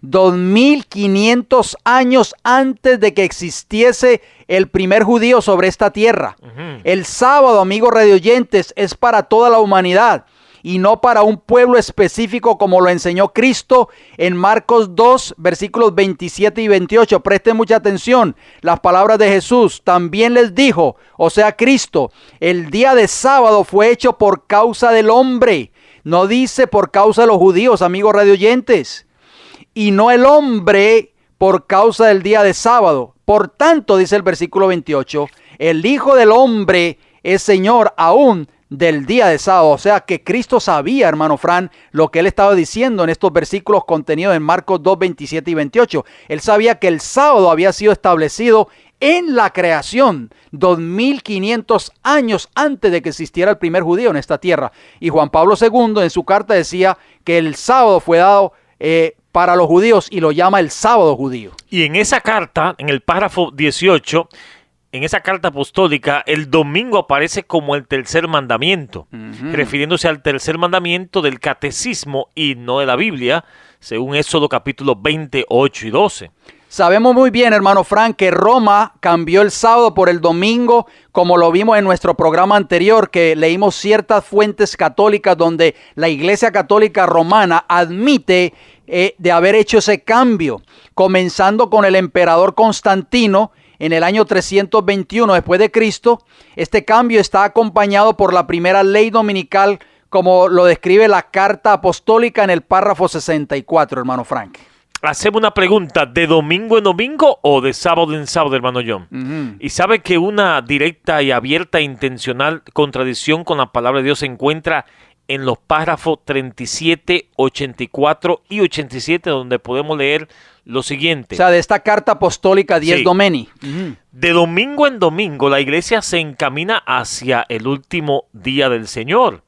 2500 años antes de que existiese el primer judío sobre esta tierra. El sábado, amigos radioyentes, es para toda la humanidad y no para un pueblo específico, como lo enseñó Cristo en Marcos 2, versículos 27 y 28. Presten mucha atención. Las palabras de Jesús. También les dijo, o sea Cristo, el día de sábado fue hecho por causa del hombre. No dice por causa de los judíos, amigos radioyentes. Y no el hombre por causa del día de sábado. Por tanto, dice el versículo 28, el Hijo del Hombre es Señor aún del día de sábado. O sea que Cristo sabía, hermano Fran, lo que él estaba diciendo en estos versículos contenidos en Marcos 2, 27 y 28. Él sabía que el sábado había sido establecido en la creación, 2500 años antes de que existiera el primer judío en esta tierra. Y Juan Pablo II en su carta decía que el sábado fue dado para los judíos y lo llama el sábado judío. Y en esa carta, en el párrafo 18, en esa carta apostólica, el domingo aparece como el tercer mandamiento, refiriéndose al tercer mandamiento del catecismo y no de la Biblia, según Éxodo capítulo 28 y 12. Sabemos muy bien, hermano Frank, que Roma cambió el sábado por el domingo, como lo vimos en nuestro programa anterior, que leímos ciertas fuentes católicas donde la Iglesia Católica Romana admite de haber hecho ese cambio, comenzando con el emperador Constantino en el año 321 después de Cristo. Este cambio está acompañado por la primera ley dominical, como lo describe la Carta Apostólica en el párrafo 64, hermano Frank. Hacemos una pregunta, ¿de domingo en domingo o de sábado en sábado, hermano John? Y sabe que una directa y abierta e intencional contradicción con la palabra de Dios se encuentra en los párrafos 37, 84 y 87, donde podemos leer lo siguiente. O sea, de esta carta apostólica Dies Domini. De domingo en domingo, la iglesia se encamina hacia el último día del Señor,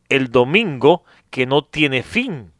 el domingo que no tiene fin.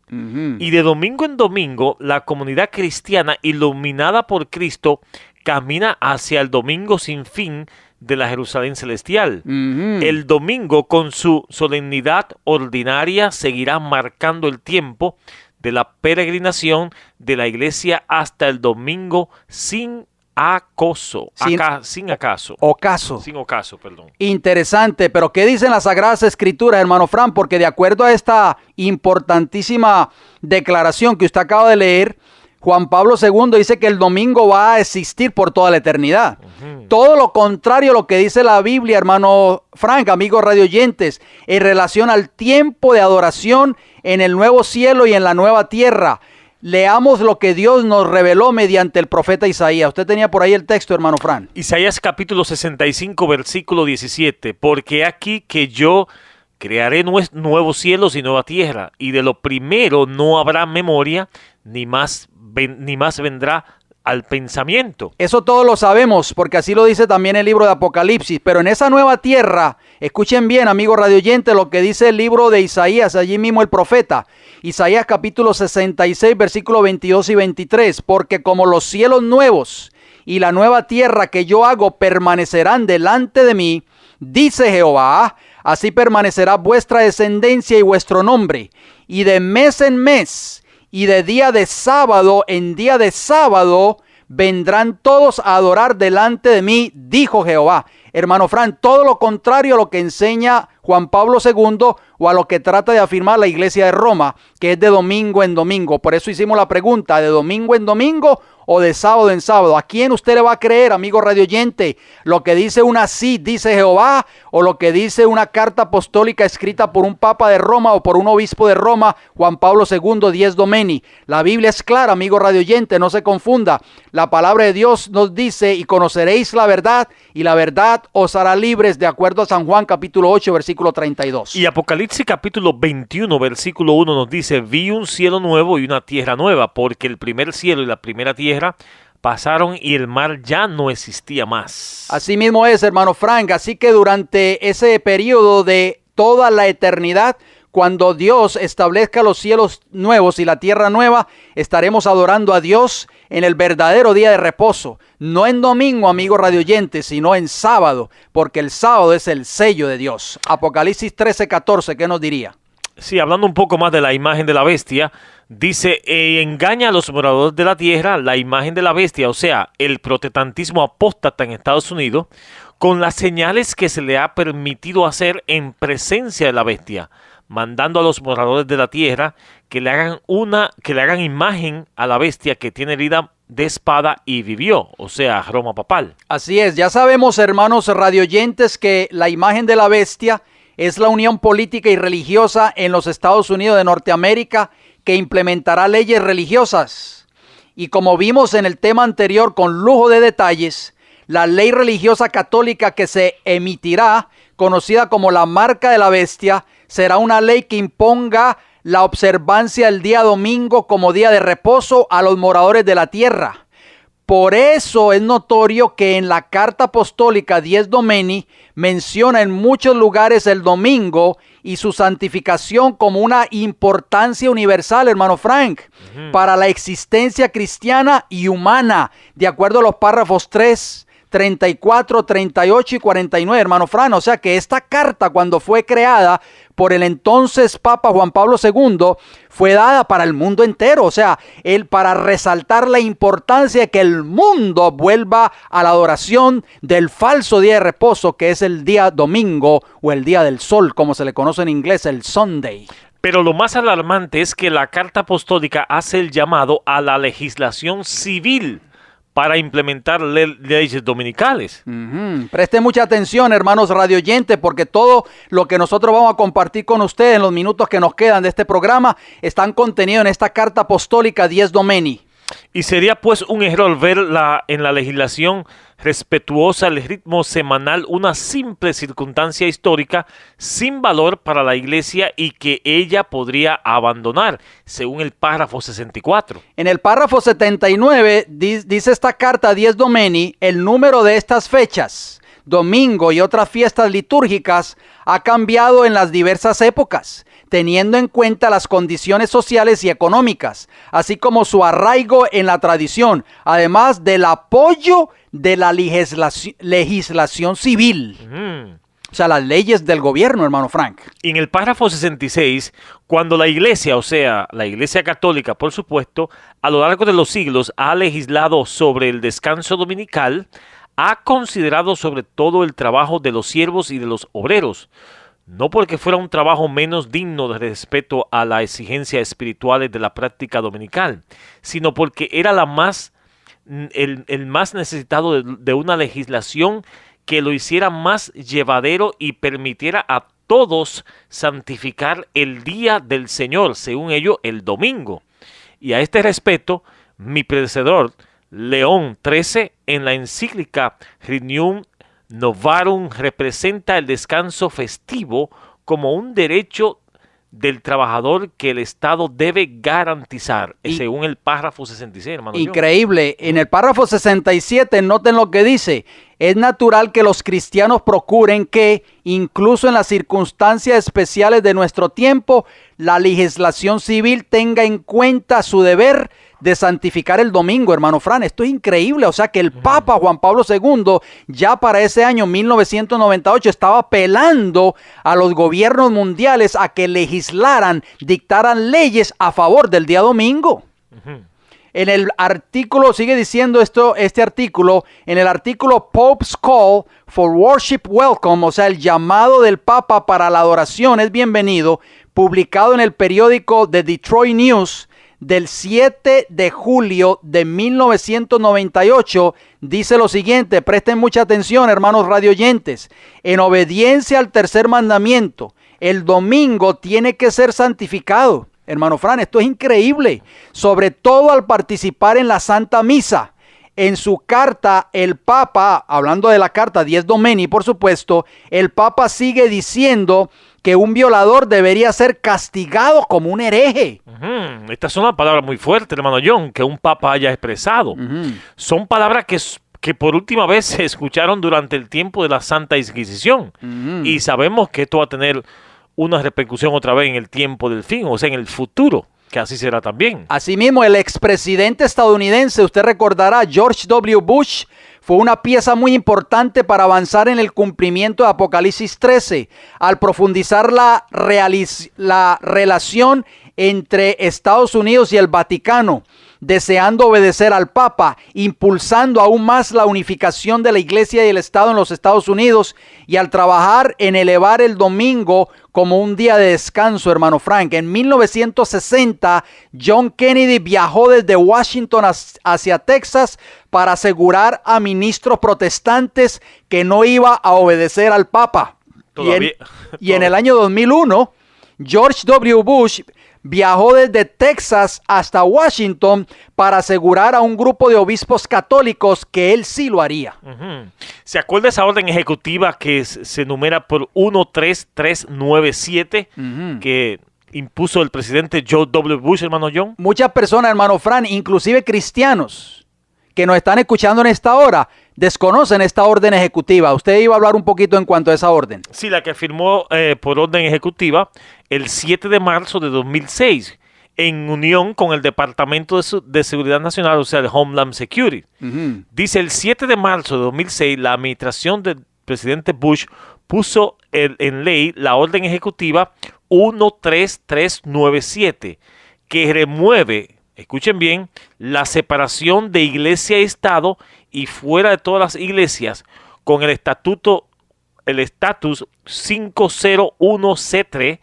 Y de domingo en domingo, la comunidad cristiana iluminada por Cristo camina hacia el domingo sin fin de la Jerusalén celestial. El domingo, con su solemnidad ordinaria, seguirá marcando el tiempo de la peregrinación de la iglesia hasta el domingo sin acaso. Sin ocaso, perdón. Interesante, pero ¿qué dicen las Sagradas Escrituras, hermano Fran? Porque de acuerdo a esta importantísima declaración que usted acaba de leer, Juan Pablo II dice que el domingo va a existir por toda la eternidad. Todo lo contrario a lo que dice la Biblia, hermano Frank, amigos radioyentes, en relación al tiempo de adoración en el nuevo cielo y en la nueva tierra. Leamos lo que Dios nos reveló mediante el profeta Isaías. Usted tenía por ahí el texto, hermano Fran. Isaías capítulo 65, versículo 17. Porque aquí que yo crearé nuevos cielos y nueva tierra, y de lo primero no habrá memoria, ni más vendrá al pensamiento. Eso todos lo sabemos, porque así lo dice también el libro de Apocalipsis. Pero en esa nueva tierra, escuchen bien, amigos radioyentes, lo que dice el libro de Isaías, allí mismo el profeta. Isaías capítulo 66, versículos 22 y 23. Porque como los cielos nuevos y la nueva tierra que yo hago permanecerán delante de mí, dice Jehová, así permanecerá vuestra descendencia y vuestro nombre. Y de mes en mes, y de día de sábado en día de sábado vendrán todos a adorar delante de mí, dijo Jehová. Hermano Fran, todo lo contrario a lo que enseña Juan Pablo II o a lo que trata de afirmar la iglesia de Roma, que es de domingo en domingo. Por eso hicimos la pregunta, ¿de domingo en domingo o de sábado en sábado? ¿A quién usted le va a creer, amigo radioyente? ¿Lo que dice una sí, dice Jehová, o lo que dice una carta apostólica escrita por un papa de Roma o por un obispo de Roma, Juan Pablo II, Dies Domini? La Biblia es clara, amigo radioyente, no se confunda. La palabra de Dios nos dice, y conoceréis la verdad, y la verdad os hará libres, de acuerdo a San Juan capítulo 8, versículo 32. Y Apocalipsis capítulo 21, versículo 1 nos dice, vi un cielo nuevo y una tierra nueva, porque el primer cielo y la primera tierra pasaron y el mar ya no existía más. Así mismo es, hermano Frank. Así que durante ese periodo de toda la eternidad, cuando Dios establezca los cielos nuevos y la tierra nueva, estaremos adorando a Dios en el verdadero día de reposo. No en domingo, amigo radioyente, sino en sábado, porque el sábado es el sello de Dios. Apocalipsis 13:14, ¿qué nos diría? Sí, hablando un poco más de la imagen de la bestia, dice, engaña a los moradores de la tierra la imagen de la bestia, o sea, el protestantismo apóstata en Estados Unidos, con las señales que se le ha permitido hacer en presencia de la bestia, mandando a los moradores de la tierra que le hagan imagen a la bestia que tiene herida de espada y vivió, o sea, Roma papal. Así es, ya sabemos, hermanos radioyentes, que la imagen de la bestia es la unión política y religiosa en los Estados Unidos de Norteamérica que implementará leyes religiosas. Y como vimos en el tema anterior con lujo de detalles, la ley religiosa católica que se emitirá, conocida como la marca de la bestia, será una ley que imponga la observancia del día domingo como día de reposo a los moradores de la tierra. Por eso es notorio que en la carta apostólica Dies Domini menciona en muchos lugares el domingo y su santificación como una importancia universal, hermano Frank, para la existencia cristiana y humana, de acuerdo a los párrafos 3, 34, 38 y 49, hermano Fran. O sea que esta carta, cuando fue creada por el entonces Papa Juan Pablo II, fue dada para el mundo entero. O sea, para resaltar la importancia de que el mundo vuelva a la adoración del falso día de reposo, que es el día domingo o el día del sol, como se le conoce en inglés, el Sunday. Pero lo más alarmante es que la Carta Apostólica hace el llamado a la legislación civil para implementar leyes dominicales. Preste mucha atención, hermanos radioyentes, porque todo lo que nosotros vamos a compartir con ustedes en los minutos que nos quedan de este programa están contenidos en esta Carta Apostólica Dies Domini. Y sería pues un error ver en la legislación respetuosa el ritmo semanal una simple circunstancia histórica sin valor para la iglesia y que ella podría abandonar, según el párrafo 64. En el párrafo 79 dice esta carta Dies Domini, el número de estas fechas, domingo y otras fiestas litúrgicas, ha cambiado en las diversas épocas, teniendo en cuenta las condiciones sociales y económicas, así como su arraigo en la tradición, además del apoyo de la legislación civil. O sea, las leyes del gobierno, hermano Frank. En el párrafo 66, cuando la iglesia, o sea, la iglesia católica, por supuesto, a lo largo de los siglos ha legislado sobre el descanso dominical, ha considerado sobre todo el trabajo de los siervos y de los obreros, no porque fuera un trabajo menos digno de respeto a las exigencias espirituales de la práctica dominical, sino porque era el más necesitado de una legislación que lo hiciera más llevadero y permitiera a todos santificar el día del Señor, según ello el domingo. Y a este respecto, mi predecesor, León XIII, en la encíclica Regnum Novarum, representa el descanso festivo como un derecho del trabajador que el Estado debe garantizar, según el párrafo 66, hermano. Increíble. En el párrafo 67, noten lo que dice. Es natural que los cristianos procuren que, incluso en las circunstancias especiales de nuestro tiempo, la legislación civil tenga en cuenta su deber de santificar el domingo, hermano Fran. Esto es increíble. O sea que el Papa Juan Pablo II ya para ese año 1998 estaba apelando a los gobiernos mundiales a que legislaran, dictaran leyes a favor del día domingo. En el artículo, sigue diciendo este artículo, en el artículo Pope's Call for Worship Welcome, o sea, el llamado del Papa para la adoración es bienvenido, publicado en el periódico The Detroit News, del 7 de julio de 1998, dice lo siguiente, presten mucha atención, hermanos radioyentes. En obediencia al tercer mandamiento, el domingo tiene que ser santificado. Hermano Fran, esto es increíble, sobre todo al participar en la Santa Misa. En su carta, el Papa, hablando de la carta Dies Domini, por supuesto, el Papa sigue diciendo que un violador debería ser castigado como un hereje. Estas son las palabras muy fuertes, hermano John, que un papa haya expresado. Son palabras que por última vez se escucharon durante el tiempo de la Santa Inquisición. Y sabemos que esto va a tener una repercusión otra vez en el tiempo del fin, o sea, en el futuro, que así será también. Asimismo, el expresidente estadounidense, usted recordará, George W. Bush, fue una pieza muy importante para avanzar en el cumplimiento de Apocalipsis 13, al profundizar la relación entre Estados Unidos y el Vaticano, deseando obedecer al Papa, impulsando aún más la unificación de la Iglesia y el Estado en los Estados Unidos, y al trabajar en elevar el domingo como un día de descanso, hermano Frank. En 1960, John Kennedy viajó desde Washington hacia Texas para asegurar a ministros protestantes que no iba a obedecer al Papa. Y en el año 2001, George W. Bush viajó desde Texas hasta Washington para asegurar a un grupo de obispos católicos que él sí lo haría. ¿Se acuerda esa orden ejecutiva que se numera por 13397 que impuso el presidente George W. Bush, hermano John? Muchas personas, hermano Fran, inclusive cristianos que nos están escuchando en esta hora, desconocen esta orden ejecutiva. Usted iba a hablar un poquito en cuanto a esa orden. Sí, la que firmó por orden ejecutiva el 7 de marzo de 2006, en unión con el Departamento de Seguridad Nacional, o sea, el Homeland Security. Dice, el 7 de marzo de 2006, la administración del presidente Bush puso en ley la orden ejecutiva 13397, que remueve, escuchen bien, la separación de iglesia y Estado y fuera de todas las iglesias con el estatus 501C3,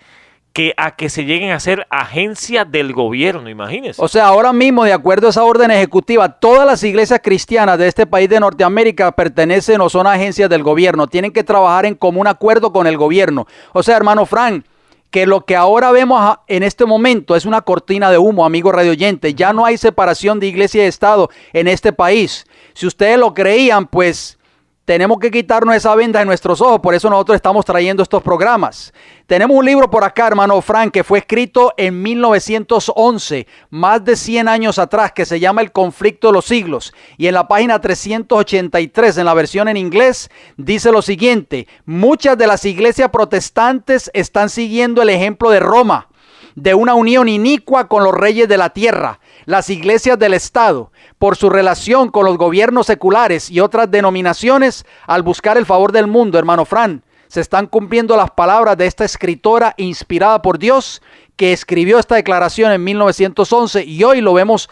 que se lleguen a ser agencias del gobierno, imagínense. O sea, ahora mismo, de acuerdo a esa orden ejecutiva, todas las iglesias cristianas de este país de Norteamérica pertenecen o son agencias del gobierno. Tienen que trabajar en común acuerdo con el gobierno. O sea, hermano Frank, que lo que ahora vemos en este momento es una cortina de humo, amigo radio oyente. Ya no hay separación de iglesia y Estado en este país. Si ustedes lo creían, pues tenemos que quitarnos esa venda de nuestros ojos. Por eso nosotros estamos trayendo estos programas. Tenemos un libro por acá, hermano Frank, que fue escrito en 1911, más de 100 años atrás, que se llama El conflicto de los siglos. Y en la página 383, en la versión en inglés, dice lo siguiente: muchas de las iglesias protestantes están siguiendo el ejemplo de Roma, de una unión inicua con los reyes de la tierra. Las iglesias del Estado, por su relación con los gobiernos seculares y otras denominaciones, al buscar el favor del mundo, hermano Fran, se están cumpliendo las palabras de esta escritora inspirada por Dios, que escribió esta declaración en 1911, y hoy lo vemos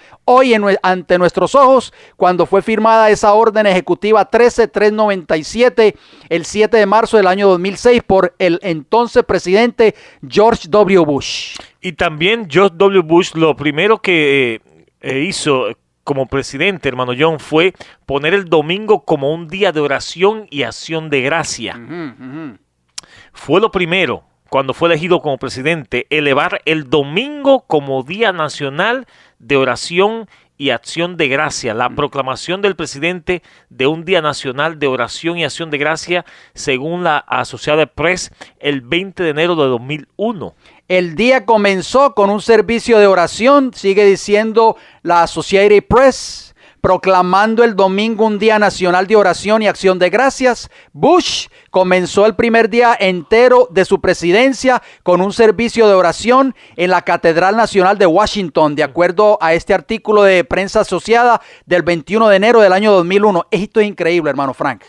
ante nuestros ojos cuando fue firmada esa orden ejecutiva 13397 el 7 de marzo del año 2006 por el entonces presidente George W. Bush. Y también George W. Bush lo primero que hizo como presidente, hermano John, fue poner el domingo como un día de oración y acción de gracia. Fue lo primero, cuando fue elegido como presidente, elevar el domingo como Día Nacional de Oración y Acción de Gracia. La proclamación del presidente de un Día Nacional de Oración y Acción de Gracia, según la Associated Press, el 20 de enero de 2001. El día comenzó con un servicio de oración, sigue diciendo la Associated Press, proclamando el domingo un día nacional de oración y acción de gracias. Bush comenzó el primer día entero de su presidencia con un servicio de oración en la Catedral Nacional de Washington, de acuerdo a este artículo de prensa asociada del 21 de enero del año 2001. Esto es increíble, hermano Frank.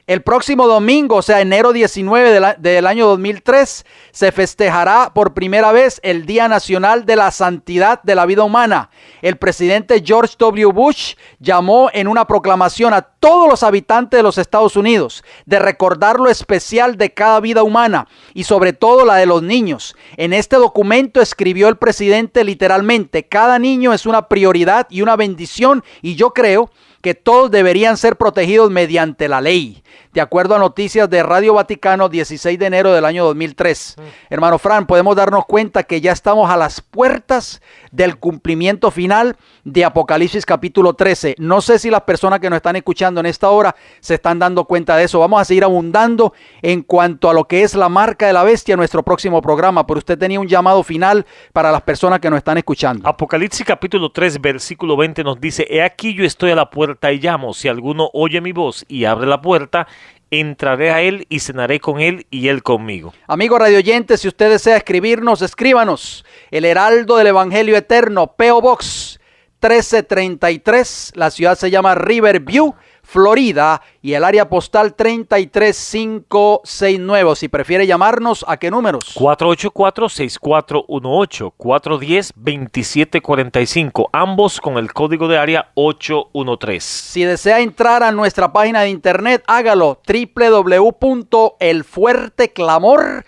El próximo domingo, o sea, enero 19 del año 2003, se festejará por primera vez el Día Nacional de la Santidad de la Vida Humana. El presidente George W. Bush llamó en una proclamación a todos los habitantes de los Estados Unidos de recordar lo especial de cada vida humana y sobre todo la de los niños. En este documento escribió el presidente literalmente: cada niño es una prioridad y una bendición, y yo creo que todos deberían ser protegidos mediante la ley, de acuerdo a noticias de Radio Vaticano, 16 de enero del año 2003. Hermano Fran, podemos darnos cuenta que ya estamos a las puertas del cumplimiento final de Apocalipsis capítulo 13. No sé si las personas que nos están escuchando en esta hora se están dando cuenta de eso. Vamos a seguir abundando en cuanto a lo que es la marca de la bestia en nuestro próximo programa, pero usted tenía un llamado final para las personas que nos están escuchando. Apocalipsis capítulo 3, versículo 20 nos dice: he aquí yo estoy a la puerta y llamo. Si alguno oye mi voz y abre la puerta, entraré a él y cenaré con él y él conmigo. Amigo radio oyente, si usted desea escribirnos, escríbanos. El Heraldo del Evangelio Eterno, P.O. Box 1333. La ciudad se llama Riverview, Florida, y el área postal 33569. Si prefiere llamarnos, ¿a qué números? 484-6418, 410-2745, ambos con el código de área 813. Si desea entrar a nuestra página de internet, hágalo: www.elfuerteclamor.org.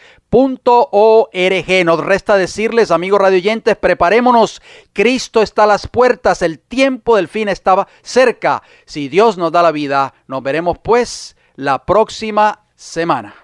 Nos resta decirles, amigos radioyentes, preparémonos. Cristo está a las puertas, el tiempo del fin estaba cerca. Si Dios nos da la vida, nos veremos pues la próxima semana.